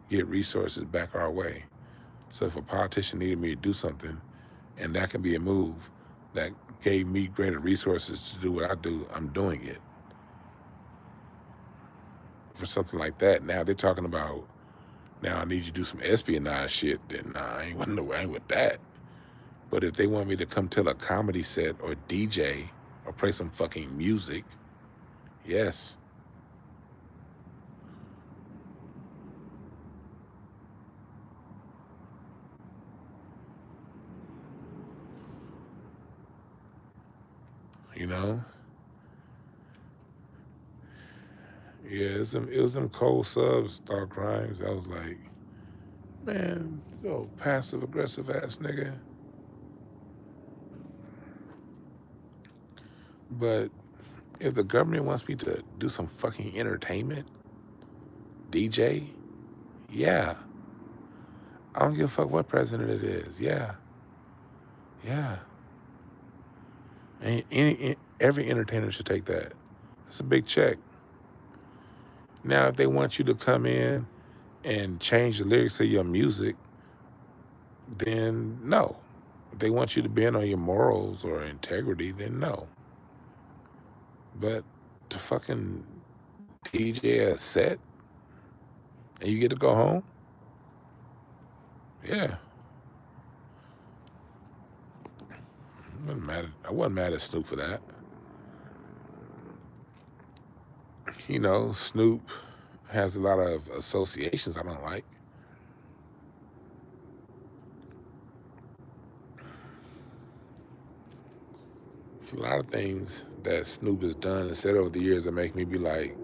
get resources back our way. So if a politician needed me to do something, and that can be a move that gave me greater resources to do what I do, I'm doing it. For something like that, now they're talking about, now I need you to do some espionage shit, then nah, I ain't with that. But if they want me to come tell a comedy set or DJ or play some fucking music, yes. You know? Yeah, it was them cold subs, Thought Crimes. I was like, man, so passive aggressive ass nigga. But if the government wants me to do some fucking entertainment, DJ, yeah. I don't give a fuck what president it is. Yeah. Yeah. And every entertainer should take that. It's a big check. Now, if they want you to come in and change the lyrics of your music, then no. If they want you to bend on your morals or integrity, then no. But to fucking DJ a set and you get to go home? Yeah. I wasn't mad at Snoop for that. You know, Snoop has a lot of associations I don't like. It's a lot of things that Snoop has done and said over the years that make me be like,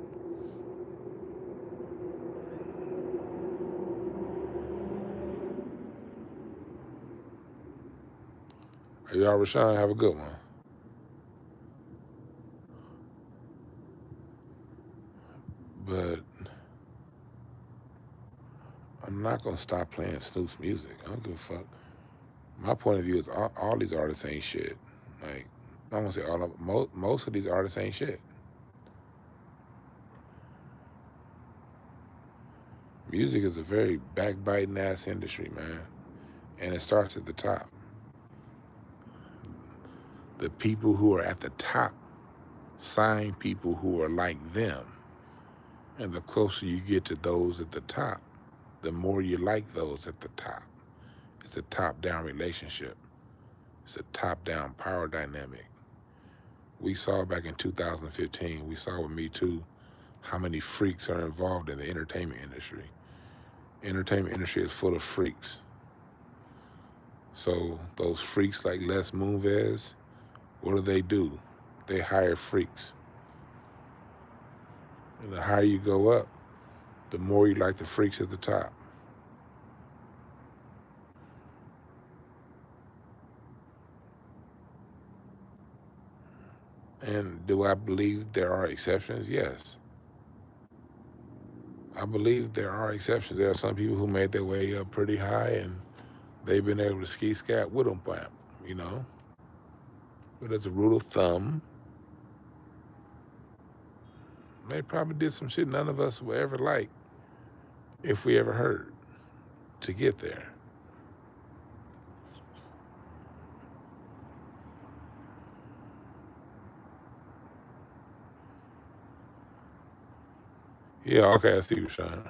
hey, y'all, Rashawn, have a good one. But I'm not going to stop playing Snoop's music. I don't give a fuck. My point of view is all these artists ain't shit. Like, I don't want to say all of them. Most of these artists ain't shit. Music is a very backbiting ass industry, man. And it starts at the top. The people who are at the top sign people who are like them. And the closer you get to those at the top, the more you like those at the top. It's a top-down relationship. It's a top-down power dynamic. We saw back in 2015, we saw with Me Too, how many freaks are involved in the entertainment industry. Entertainment industry is full of freaks. So those freaks like Les Moonves, what do? They hire freaks. And the higher you go up, the more you like the freaks at the top. And do I believe there are exceptions? Yes. I believe there are exceptions. There are some people who made their way up pretty high and they've been able to ski scat with them, you know? But as a rule of thumb, they probably did some shit none of us would ever like if we ever heard to get there. Yeah, okay, I see you, Sean.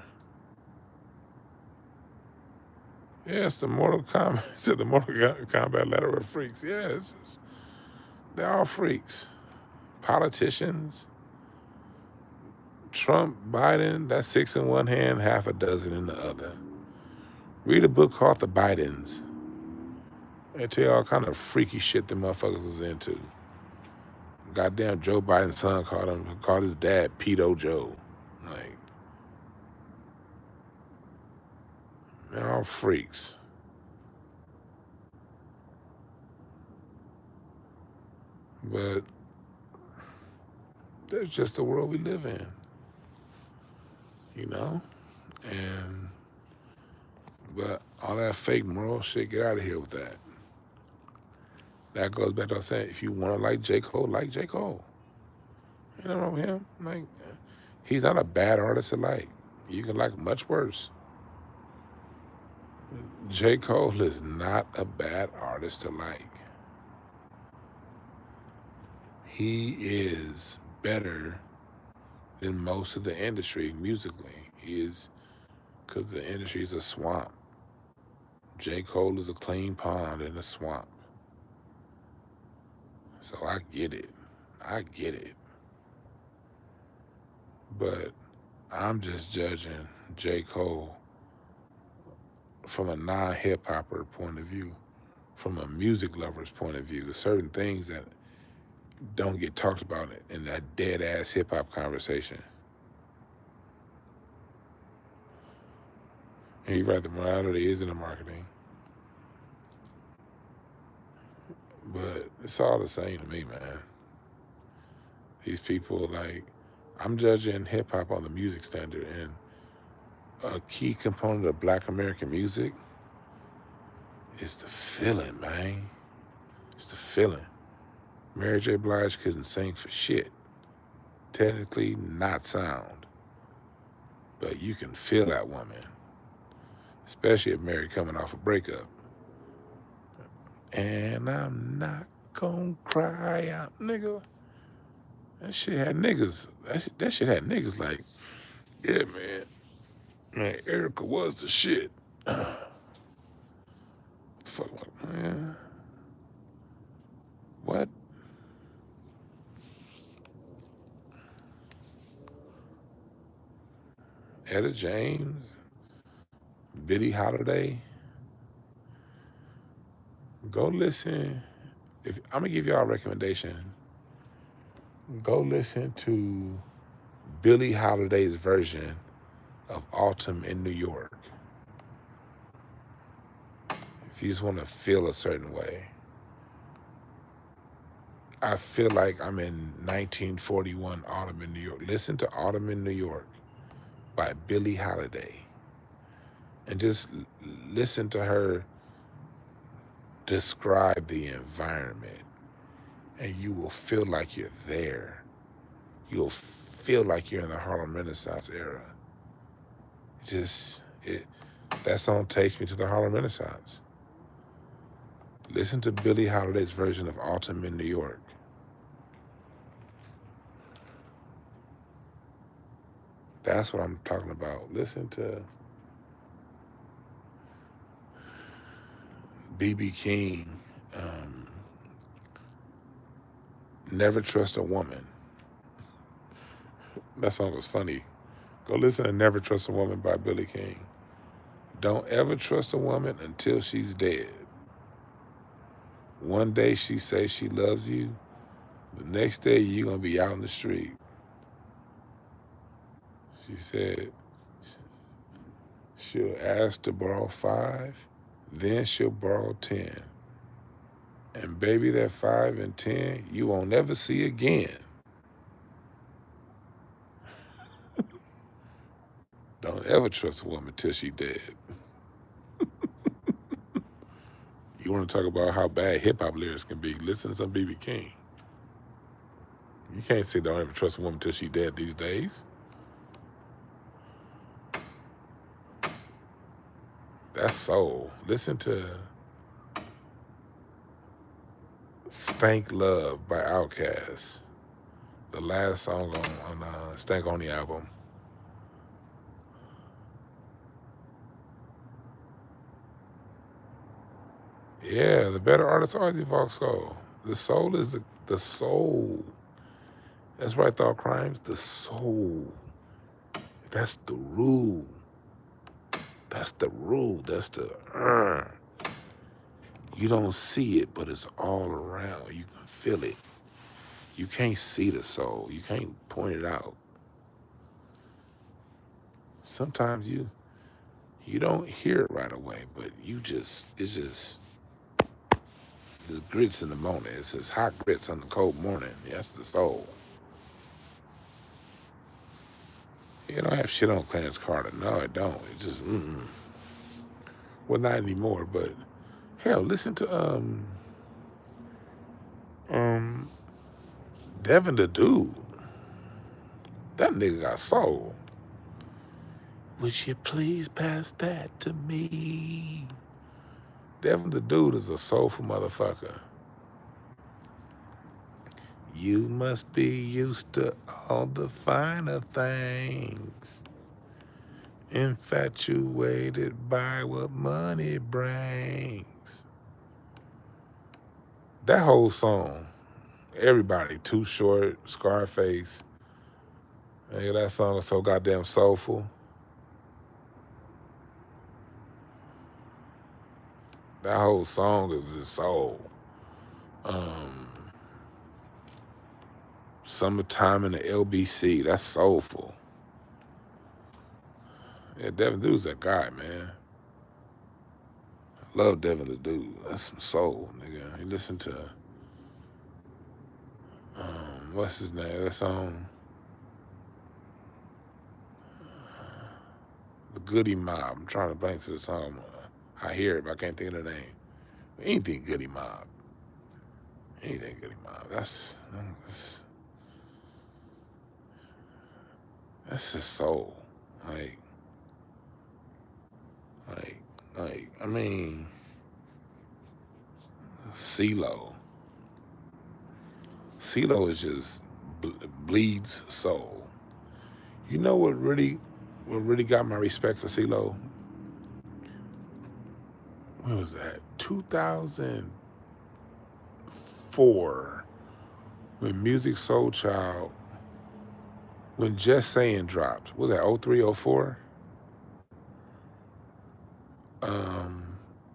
Yeah, it's the Mortal Kombat. It's the Mortal Kombat ladder of freaks. Yeah, they're all freaks. Politicians, Trump, Biden, that's 6 in one hand, half a dozen in the other. Read a book called The Bidens. They tell you all kind of freaky shit the motherfuckers is into. Goddamn Joe Biden's son called his dad Pedo Joe. Like, they're all freaks. But that's just the world we live in, you know? But all that fake moral shit, get out of here with that. That goes back to what I was saying, if you want to like J. Cole, like J. Cole. You know wrong with him? Like, he's not a bad artist to like. You can like much worse. J. Cole is not a bad artist to like. He is better than most of the industry musically. He is, because the industry is a swamp. J. Cole is a clean pond in a swamp. So I get it. I get it. But I'm just judging J. Cole from a non-hip-hopper point of view, from a music lover's point of view. Certain things that don't get talked about in that dead-ass hip-hop conversation. And you're right, the morality is in the marketing. But it's all the same to me, man. These people, like, I'm judging hip-hop on the music standard, and a key component of Black American music is the feeling, man. It's the feeling. Mary J. Blige couldn't sing for shit. Technically not sound. But you can feel that woman. Especially if Mary coming off a breakup. And I'm not gonna cry out, nigga. That shit had niggas. That shit had niggas like, yeah, man. Man, Erica was the shit. Fuck, man. What? Etta James, Billie Holiday. Go listen. I'm gonna give y'all a recommendation. Go listen to Billie Holiday's version of Autumn in New York. If you just want to feel a certain way. I feel like I'm in 1941 Autumn in New York. Listen to Autumn in New York by Billie Holiday. And just listen to her describe the environment. And you will feel like you're there. You'll feel like you're in the Harlem Renaissance era. That song takes me to the Harlem Renaissance. Listen to Billie Holiday's version of Autumn in New York. That's what I'm talking about. Listen to B.B. King, Never Trust a Woman. That song was funny. Go listen to Never Trust a Woman by Billy King. Don't ever trust a woman until she's dead. One day she says she loves you. The next day you're going to be out in the street. She said she'll ask to borrow 5, then she'll borrow 10. And baby, that 5 and 10, you won't never see again. Don't ever trust a woman till she dead. You want to talk about how bad hip-hop lyrics can be, listen to some B.B. King. You can't say don't ever trust a woman till she dead these days. That's soul. Listen to Stank Love by Outkast, the last song on Stank On the album. Yeah, the better artists always evoke soul. The soul is the soul. That's right, Thought Crimes. The soul. That's the rule. That's the rule. That's the You don't see it, but it's all around. You can feel it. You can't see the soul. You can't point it out. Sometimes you don't hear it right away, but it's grits in the morning. It's just hot grits on the cold morning. That's the soul. You don't have shit on Clarence Carter. No, it don't. It just, Well, not anymore, but hell, listen to, Devin the Dude. That nigga got soul. Would you please pass that to me? Devin the Dude is a soulful motherfucker. You must be used to all the finer things, infatuated by what money brings. That whole song, everybody, Too Short, Scarface, nigga, that song is so goddamn soulful. That whole song is just soul. Summertime in the LBC, that's soulful. Yeah, Devin the Dude's that guy, man. I love Devin the Dude. That's some soul, nigga. You listen to, what's his name? That song, The Goody Mob. I'm trying to blank to the song. I hear it, but I can't think of the name. Anything Goody Mob. Anything Goody Mob. That's just soul. I mean, CeeLo. CeeLo is just bleeds soul. You know what really got my respect for CeeLo? When was that? 2004. When Music Soul Child, when Just Saying dropped. Was that 03, 04?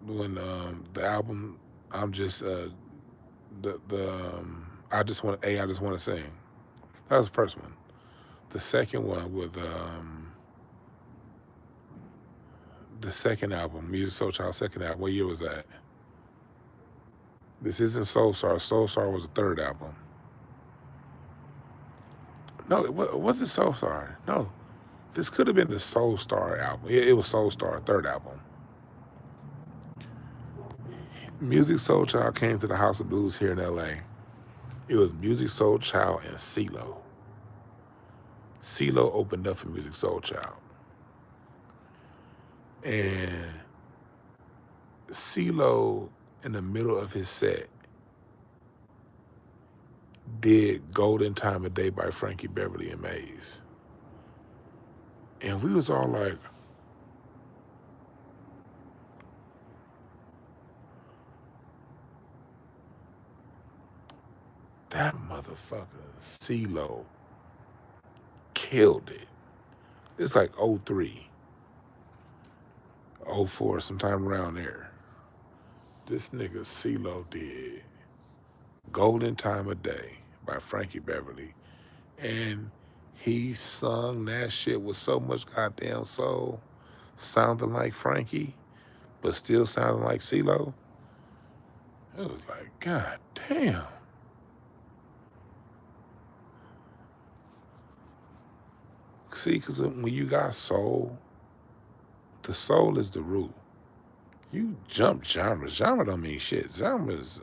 When the album I just want to sing. That was the first one. The second one with the second album, Music Soul Child second album. What year was that? This isn't Soul Star. Soul Star was the third album. No, it wasn't Soul Star. No, this could have been the Soul Star album. It was Soul Star, third album. Music Soul Child came to the House of Blues here in LA. It was Music Soul Child and CeeLo. CeeLo opened up for Music Soul Child. And CeeLo, in the middle of his set, did Golden Time of Day by Frankie Beverly and Maze. And we was all like, that motherfucker, CeeLo, killed it. It's like 03, 04, sometime around there. This nigga CeeLo did Golden Time of Day by Frankie Beverly. And He sung that shit with so much goddamn soul, sounding like Frankie, but still sounding like CeeLo. It was like, God damn. See, because when you got soul, the soul is the root. You jump genres. Genre don't mean shit. Genres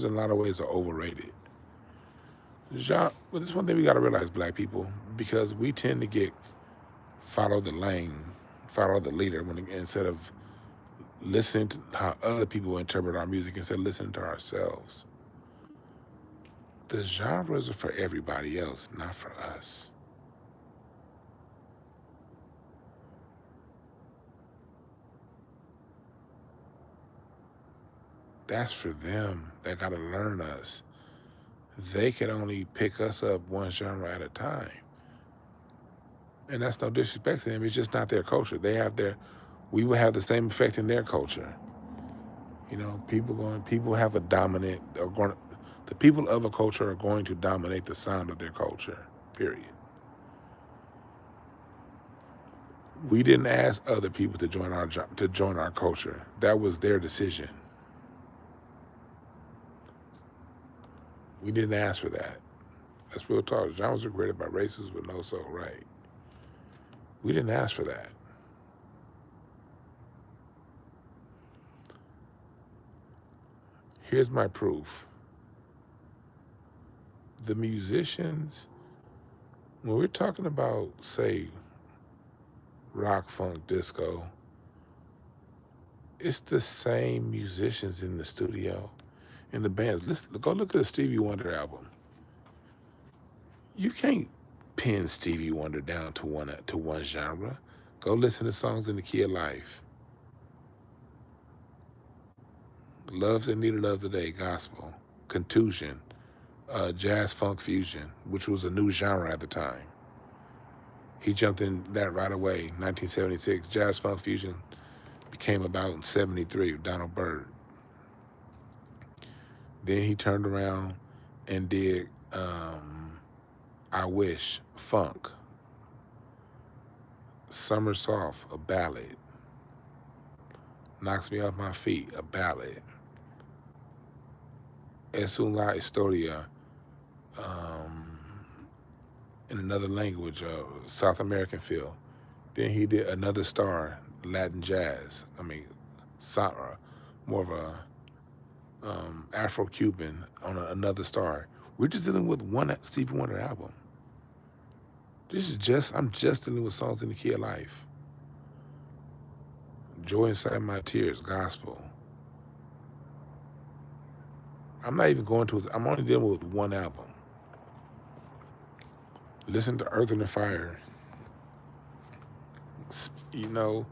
in a lot of ways are overrated. Well, this one thing we got to realize, black people, because we tend to follow the lane, follow the leader, instead of listening to how other people interpret our music, instead of listening to ourselves. The genres are for everybody else, not for us. That's for them. They got to learn us. They can only pick us up one genre at a time. And that's no disrespect to them. It's just not their culture. We will have the same effect in their culture. You know, people have a dominant, the people of a culture are going to dominate the sound of their culture, period. We didn't ask other people to join our culture. That was their decision. We didn't ask for that. That's real talk. Genres are created by racists with no soul, right? We didn't ask for that. Here's my proof. The musicians, when we're talking about, say, rock, funk, disco, it's the same musicians in the studio, in the bands. Go look at the Stevie Wonder album. You can't pin Stevie Wonder down to one genre. Go listen to songs in the key of life. Loves and Needed of the Day, gospel. Contusion, jazz funk fusion, which was a new genre at the time. He jumped in that right away. 1976, jazz funk fusion became about in 73 with Donald Byrd. Then he turned around and did I Wish, funk. Summer Soft, a ballad. Knocks Me Off My Feet, a ballad. Es una historia, in another language, South American feel. Then he did Another Star, Latin jazz. More of a Afro-Cuban on Another Star. We're just dealing with one Stevie Wonder album. I'm just dealing with songs in the key of life. Joy Inside My Tears, gospel. I'm not even I'm only dealing with one album. Listen to Earth and Fire. You know,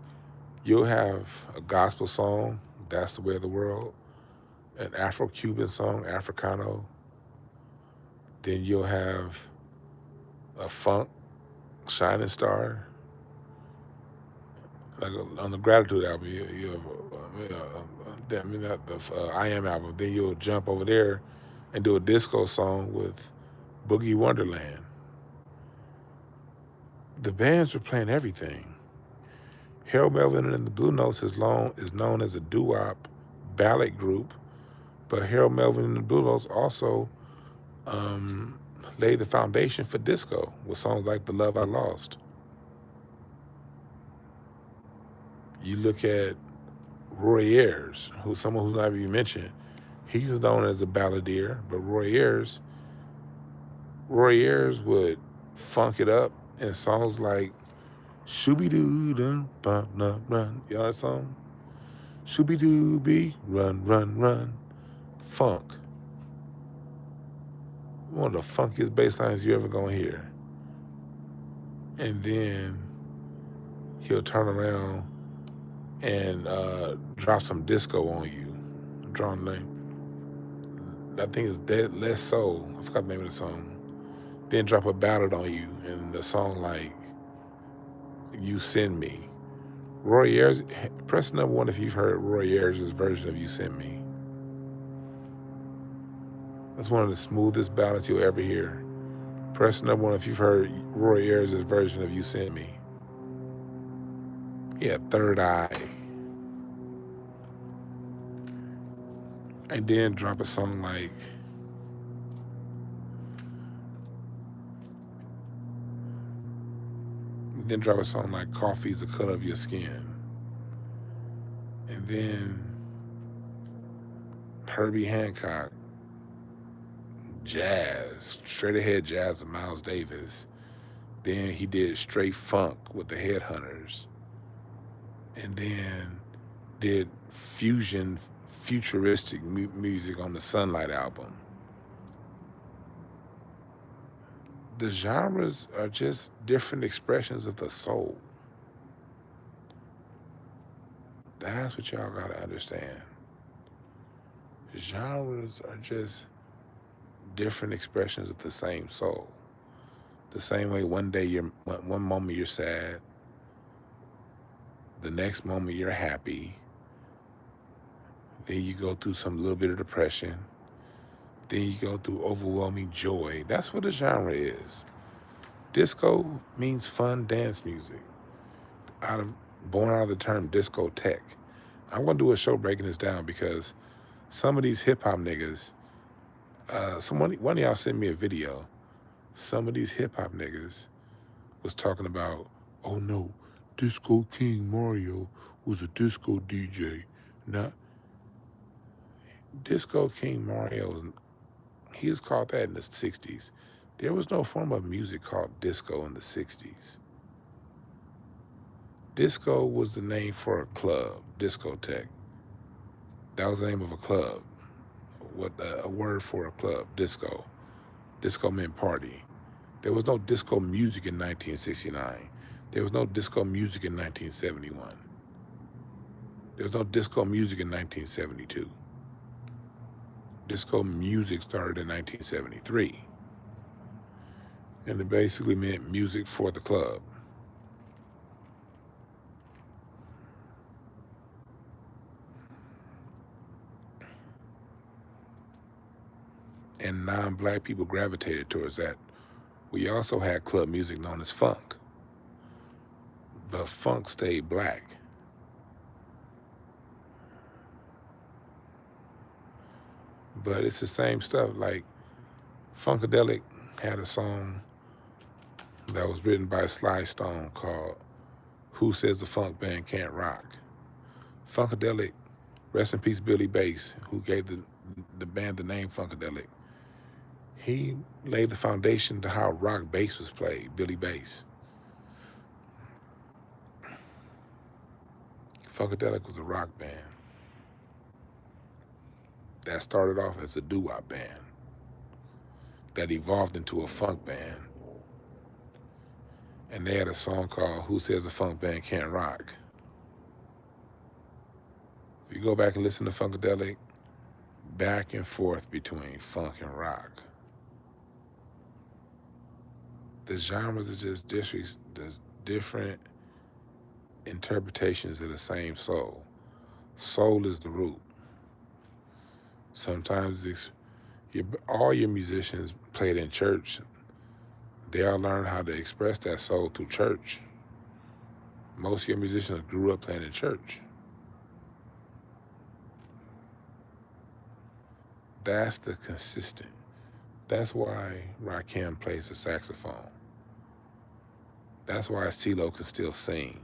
you'll have a gospel song, That's the Way of the World, an Afro-Cuban song, Africano. Then you'll have a funk, Shining Star. Like on the Gratitude album, you have I Am album. Then you'll jump over there and do a disco song with Boogie Wonderland. The bands were playing everything. Harold Melvin and the Blue Notes is known as a doo-wop ballad group, but Harold Melvin and the Blue Notes also laid the foundation for disco with songs like The Love I Lost. You look at Roy Ayers, someone who's not even mentioned. He's known as a balladeer, but Roy Ayers would funk it up in songs like Shooby-Doo, Bum, Run. You know that song? Shooby-Doo, Run, Run, Run. Funk. One of the funkiest bass lines you ever gonna hear. And then he'll turn around and drop some disco on you. I'm drawing the name. I think it's Less Soul. I forgot the name of the song. Then drop a ballad on you and the song like You Send Me. Roy Ayers, press number 1 if you've heard Roy Ayers' version of You Send Me. That's one of the smoothest ballads you'll ever hear. Press number 1 if you've heard Roy Ayers' version of You Sent Me. He had Third Eye. And then drop a song like Coffee's the Color of Your Skin. And then Herbie Hancock, jazz, straight ahead jazz of Miles Davis. Then he did straight funk with the Headhunters. And then did futuristic music on the Sunlight album. The genres are just different expressions of the soul. That's what y'all gotta understand. Genres are just different expressions of the same soul. The same way one moment you're sad, the next moment you're happy, then you go through some little bit of depression, then you go through overwhelming joy. That's what a genre is. Disco means fun dance music, born out of the term discotheque. I'm gonna do a show breaking this down because some of these hip hop niggas, one of y'all sent me a video. Some of these hip hop niggas was talking about, oh no, Disco King Mario was a disco DJ. Not Disco King Mario, he was called that in the 60s. There was no form of music called disco in the 60s. Disco was the name for a club, discotheque. That was the name of a club. A word for a club, disco. Disco meant party. There was no disco music in 1969. There was no disco music in 1971. There was no disco music in 1972. Disco music started in 1973. And it basically meant music for the club. And non-black people gravitated towards that. We also had club music known as funk. But funk stayed black. But it's the same stuff. Like Funkadelic had a song that was written by Sly Stone called Who Says the Funk Band Can't Rock? Funkadelic, rest in peace Billy Bass, who gave the band the name Funkadelic. He laid the foundation to how rock bass was played, Billy Bass. Funkadelic was a rock band that started off as a doo-wop band that evolved into a funk band. And they had a song called Who Says the Funk Band Can't Rock? If you go back and listen to Funkadelic, back and forth between funk and rock. The genres are just different interpretations of the same soul. Soul is the root. Sometimes all your musicians played in church. They all learned how to express that soul through church. Most of your musicians grew up playing in church. That's the consistent. That's why Rakim plays the saxophone. That's why CeeLo can still sing.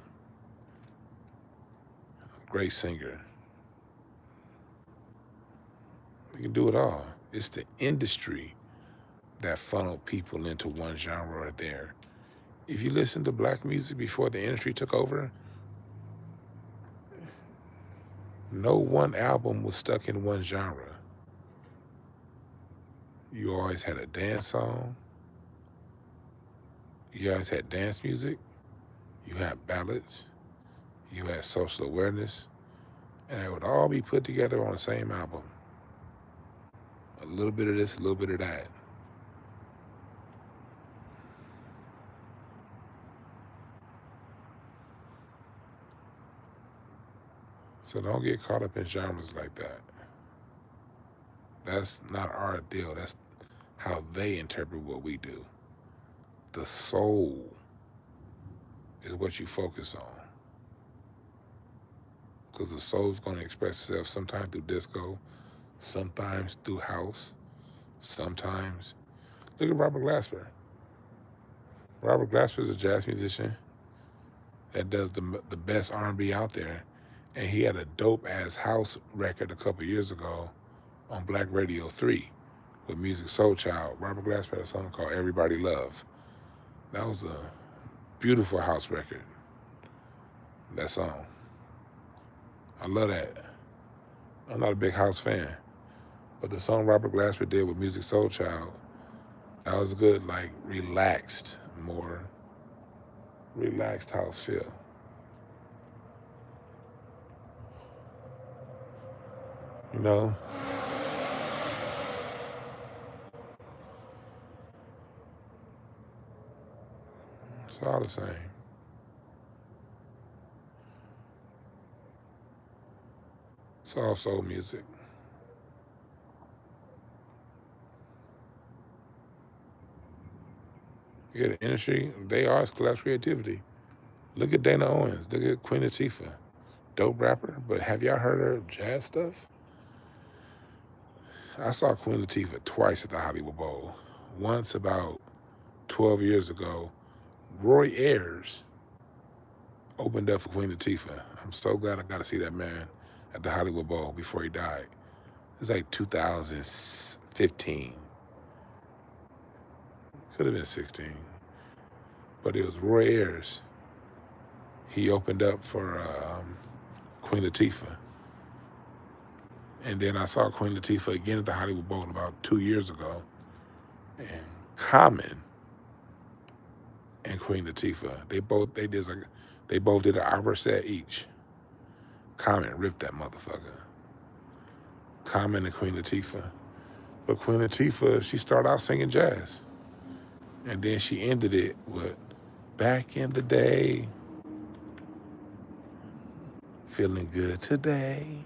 Great singer. You can do it all. It's the industry that funneled people into one genre or there. If you listen to black music before the industry took over, no one album was stuck in one genre. You always had a dance song. You always had dance music. You had ballads. You had social awareness. And it would all be put together on the same album. A little bit of this, a little bit of that. So don't get caught up in genres like that. That's not our deal. That's how they interpret what we do. the soul is what you focus on. Because the soul's going to express itself sometimes through disco, sometimes through house, sometimes. Look at Robert Glasper. Robert Glasper is a jazz musician that does the best R&B out there. And he had a dope-ass house record a couple years ago on Black Radio 3 with Music Soul Child. Robert Glasper had a song called Everybody Love. That was a beautiful house record, that song. I love that. I'm not a big house fan, but the song Robert Glasper did with Music Soul Child, that was good, like relaxed, more relaxed house feel. You know? It's all the same. It's all soul music. Yeah, the industry, they always collapse creativity. Look at Dana Owens. Look at Queen Latifah. Dope rapper, but have y'all heard her jazz stuff? I saw Queen Latifah twice at the Hollywood Bowl. Once about 12 years ago. Roy Ayers opened up for Queen Latifah. I'm so glad I got to see that man at the Hollywood Bowl before he died. It was like 2015. Could have been 16. But it was Roy Ayers. He opened up for Queen Latifah. And then I saw Queen Latifah again at the Hollywood Bowl about 2 years ago. And Common and Queen Latifah, they both did an hour set each. Common ripped that motherfucker. Common and Queen Latifah. But Queen Latifah, she started out singing jazz. And then she ended it with Back in the Day, Feeling Good Today.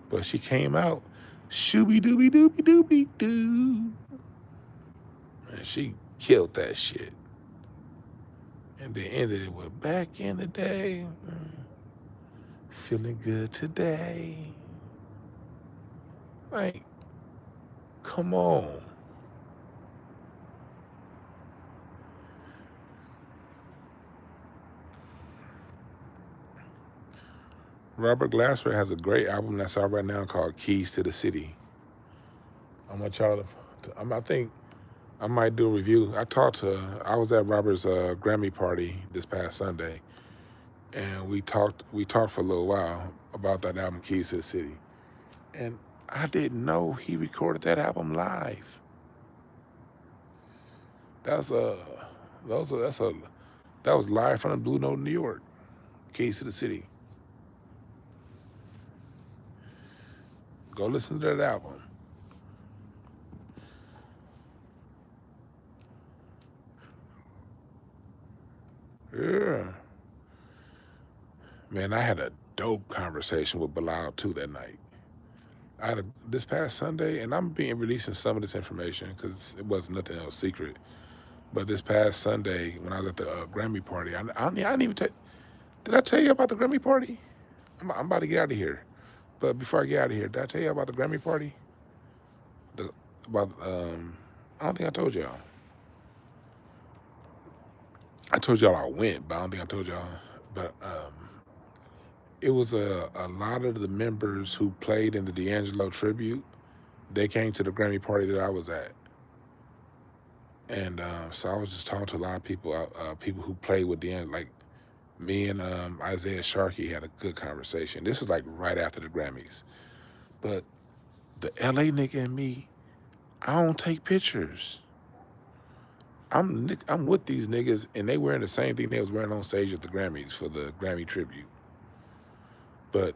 But she came out, shooby dooby dooby dooby doo. And she killed that shit. And then ended it with Back in the Day, Feeling Good Today. Like, come on. Robert Glasper has a great album that's out right now called Keys to the City. I want y'all to, I think I might do a review. I was at Robert's Grammy party this past Sunday, and we talked for a little while about that album, Keys to the City. And I didn't know he recorded that album live. That was live from the Blue Note in New York, Keys to the City. Go listen to that album. Yeah. Man, I had a dope conversation with Bilal too that night. This past Sunday, and I'm releasing some of this information because it wasn't nothing else secret. But this past Sunday, when I was at the Grammy party, I didn't even did I tell you about the Grammy party? I'm about to get out of here. But before I get out of here, did I tell you about the Grammy party? I don't think I told y'all. I told y'all I went, but I don't think I told y'all. But it was a lot of the members who played in the D'Angelo tribute. They came to the Grammy party that I was at. And so I was just talking to a lot of people, people who played with D'Angelo. Like me and Isaiah Sharkey had a good conversation. This was like right after the Grammys. But the LA nigga and me, I don't take pictures. I'm with these niggas, and they wearing the same thing they was wearing on stage at the Grammys for the Grammy tribute. But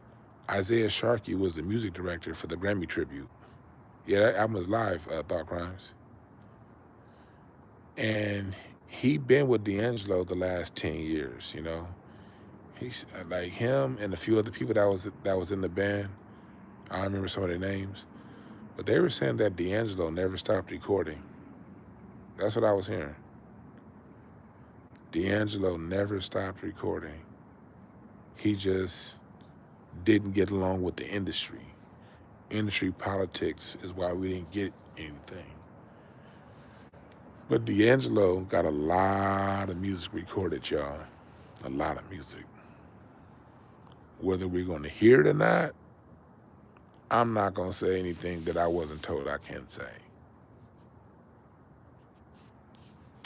Isaiah Sharkey was the music director for the Grammy tribute. Yeah, that album was live, Thought Crimes. And he been with D'Angelo the last 10 years, you know. He's like him and a few other people that was in the band. I don't remember some of their names. But they were saying that D'Angelo never stopped recording. That's what I was hearing. D'Angelo never stopped recording. He just didn't get along with the industry. Industry politics is why we didn't get anything. But D'Angelo got a lot of music recorded, y'all. A lot of music. Whether we're going to hear it or not, I'm not going to say anything that I wasn't told I can't say.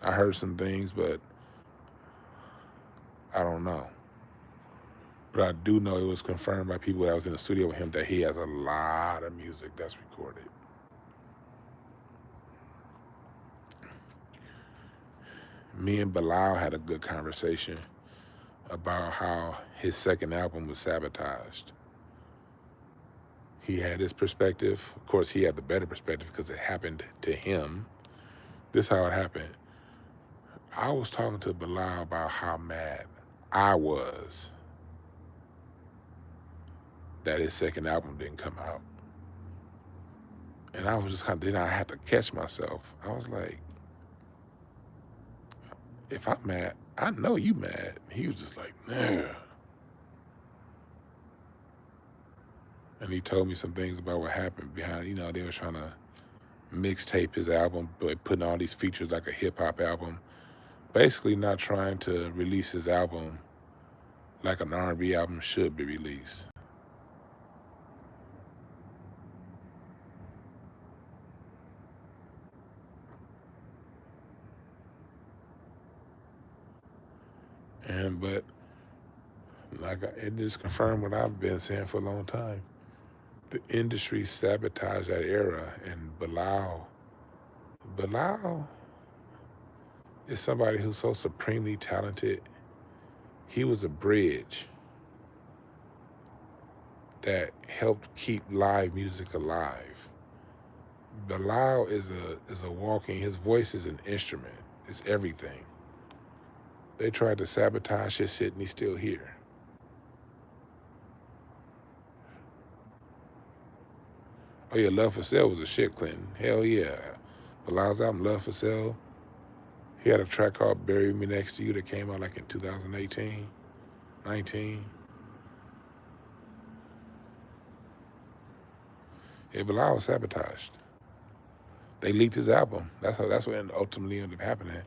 I heard some things, but I don't know. But I do know it was confirmed by people that was in the studio with him that he has a lot of music that's recorded. Me and Bilal had a good conversation about how his second album was sabotaged. He had his perspective. Of course, he had the better perspective because it happened to him. This is how it happened. I was talking to Bilal about how mad I was that his second album didn't come out. And I was just then I had to catch myself. I was like, if I'm mad, I know you mad. He was just like, nah. And he told me some things about what happened behind, they were trying to mixtape his album, but putting all these features like a hip hop album. Basically not trying to release his album like an R&B album should be released. But it just confirmed what I've been saying for a long time. The industry sabotaged that era, and Bilal is somebody who's so supremely talented. He was a bridge that helped keep live music alive. Bilal is a walking, his voice is an instrument. It's everything. They tried to sabotage his shit and he's still here. Oh yeah, Love for Sale was a shit, Clinton. Hell yeah. Bilal's album, Love for Sale, he had a track called Bury Me Next to You that came out like in 2018, 19. Yeah, Bilal was sabotaged. They leaked his album. That's what ultimately ended up happening.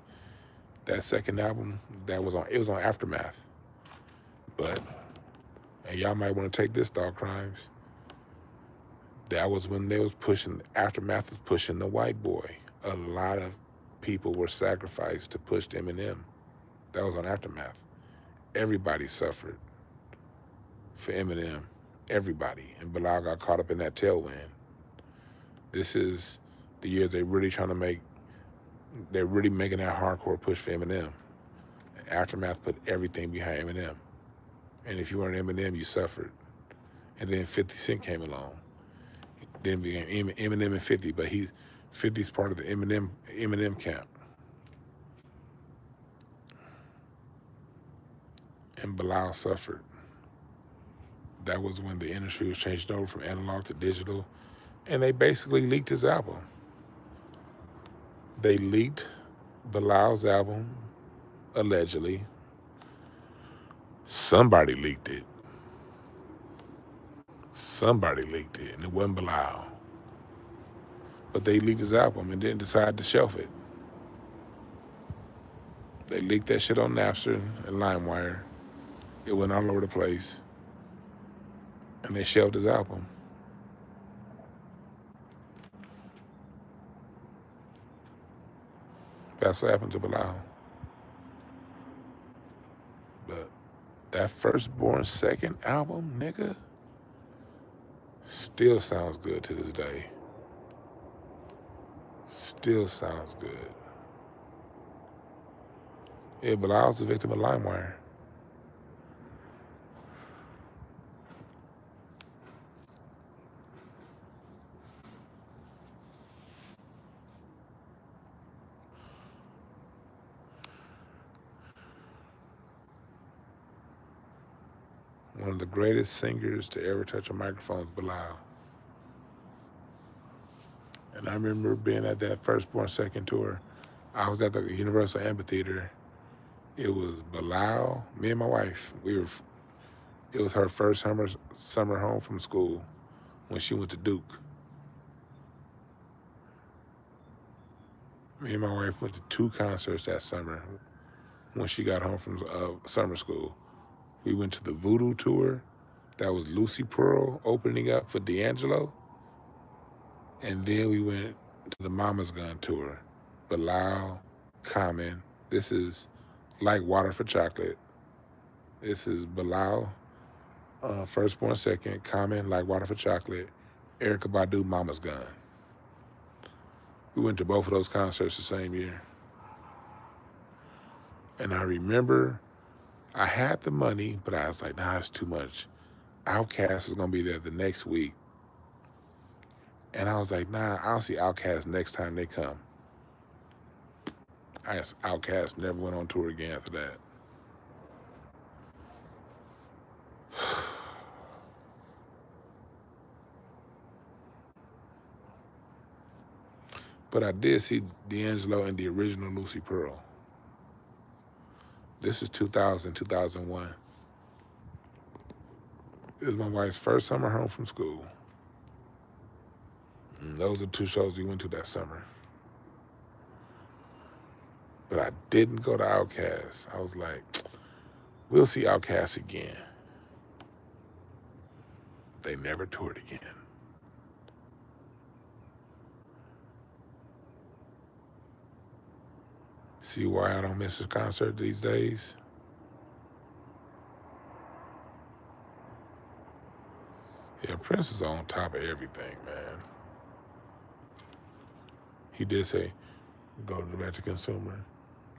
That second album, it was on Aftermath. And y'all might want to take this, Dog Crimes. That was when Aftermath was pushing the white boy. A lot of people were sacrificed to push Eminem. That was on Aftermath. Everybody suffered for Eminem. Everybody. And Bilal got caught up in that tailwind. This is the years they're really making that hardcore push for Eminem. And Aftermath put everything behind Eminem. And if you weren't Eminem, you suffered. And then 50 Cent came along. Then became Eminem and 50, but 50's part of the Eminem camp. And Bilal suffered. That was when the industry was changed over from analog to digital, and they basically leaked his album. They leaked Bilal's album, allegedly. Somebody leaked it. And it wasn't Bilal. But they leaked his album and then decided to shelf it. They leaked that shit on Napster and LimeWire. It went all over the place. And they shelved his album. That's what happened to Bilal. But that Firstborn second album, nigga, still sounds good to this day. Still sounds good. Yeah, Bilal's a victim of LimeWire. One of the greatest singers to ever touch a microphone is Bilal. And I remember being at that Firstborn second tour. I was at the Universal Amphitheater, It was Bilal, me and my wife. It was her first summer home from school when she went to Duke. Me and my wife went to 2 concerts that summer when she got home from summer school. We went to the Voodoo tour. That was Lucy Pearl opening up for D'Angelo. And then we went to the Mama's Gun tour. Bilal, Common. This is Like Water for Chocolate. This is Bilal, Firstborn Second, Common, Like Water for Chocolate, Erykah Badu, Mama's Gun. We went to both of those concerts the same year. And I remember I had the money, but I was like, nah, it's too much. Outkast was going to be there the next week. And I was like, nah, I'll see Outkast next time they come. I guess Outkast never went on tour again after that. But I did see D'Angelo and the original Lucy Pearl. This is 2000, 2001. It was my wife's first summer home from school. And those are 2 shows we went to that summer. But I didn't go to Outkast. I was like, we'll see Outkast again. They never toured again. See why I don't miss a concert these days? Yeah, Prince is on top of everything, man. He did say, go direct to consumer.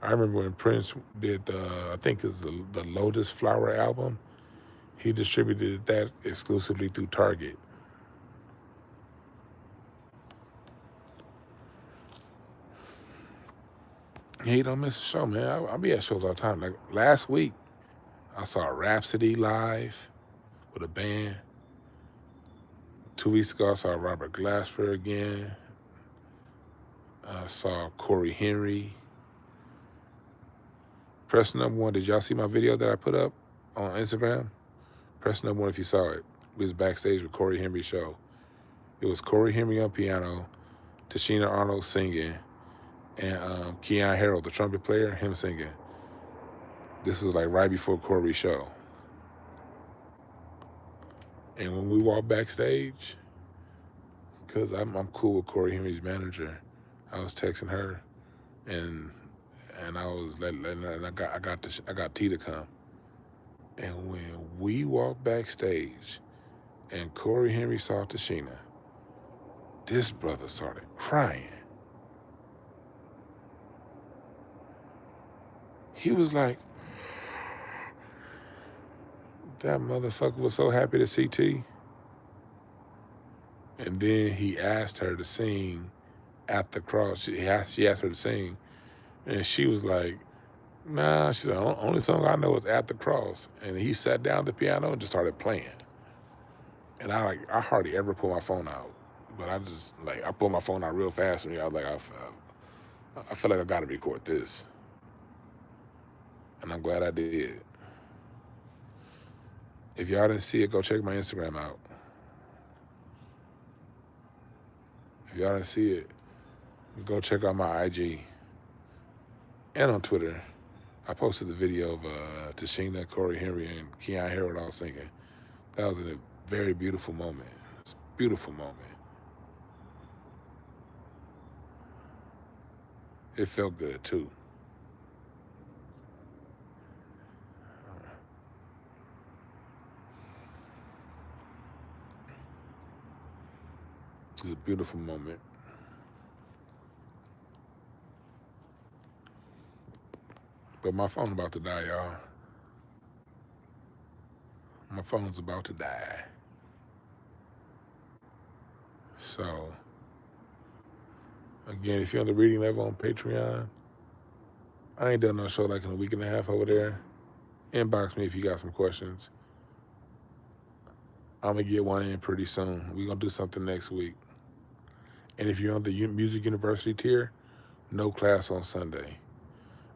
I remember when Prince did I think it's the Lotus Flower album, he distributed that exclusively through Target. He don't miss a show, man. I'll be at shows all the time. Like last week, I saw Rhapsody live with a band. 2 weeks ago, I saw Robert Glasper again. I saw Corey Henry. Press number 1. Did y'all see my video that I put up on Instagram? Press number 1 if you saw it. We was backstage with Corey Henry's show. It was Corey Henry on piano, Tashina Arnold singing, and Keon Harrell, the trumpet player, him singing. This was like right before Corey's show. And when we walked backstage, because I'm cool with Corey Henry's manager, I was texting her, and I was letting her, and I got T to come. And when we walked backstage, and Corey Henry saw Tashina, this brother started crying. He was like, that motherfucker was so happy to see T. And then he asked her to sing At the Cross. She asked her to sing, and she was like, nah, she said, only song I know is At the Cross. And he sat down at the piano and just started playing. And I hardly ever pull my phone out. But I just, I pulled my phone out real fast, and I was like, I feel like I gotta record this. And I'm glad I did. If y'all didn't see it, go check my Instagram out. If y'all didn't see it, go check out my IG. And on Twitter, I posted the video of Tashina, Corey Henry, and Keon Harrell all singing. That was a very beautiful moment. It's a beautiful moment. It felt good, too. It was a beautiful moment. But my phone about to die, y'all. My phone's about to die. So, again, if you're on the reading level on Patreon, I ain't done no show like in a week and a half over there. Inbox me if you got some questions. I'm going to get one in pretty soon. We're going to do something next week. And if you're on the Music University tier, no class on Sunday.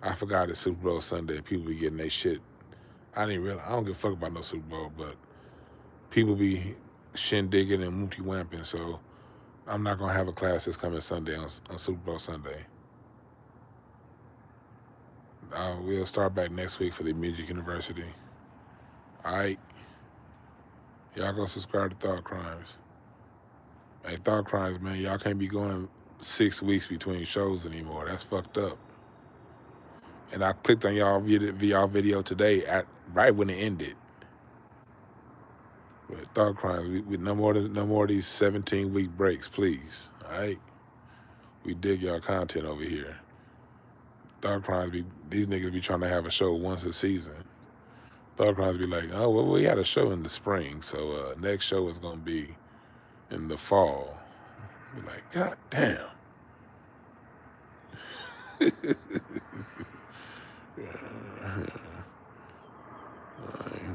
I forgot it's Super Bowl Sunday. People be getting their shit. I don't give a fuck about no Super Bowl, but people be shindigging and mooty wamping, so I'm not gonna have a class this coming Sunday on Super Bowl Sunday. We'll start back next week for the Music University. Alright. Y'all go subscribe to Thought Crimes. Hey, Thought Crimes, man, y'all can't be going 6 weeks between shows anymore. That's fucked up. And I clicked on y'all video today right when it ended. But Thought Crimes, we no more of these 17-week breaks, please. Alright? We dig y'all content over here. Thought Crimes these niggas be trying to have a show once a season. Thought Crimes be like, oh, well, we had a show in the spring, so next show is gonna be in the fall. Be like, God damn.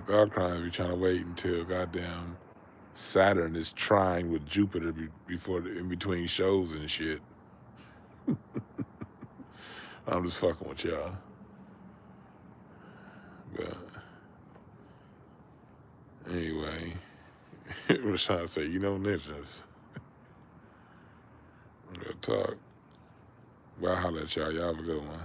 Thought Crimes be trying to wait until goddamn Saturn is trine with Jupiter in between shows and shit. I'm just fucking with y'all. But anyway, I was trying to say, ninjas. Real talk. Well, I'll holler at y'all. Y'all have a good one.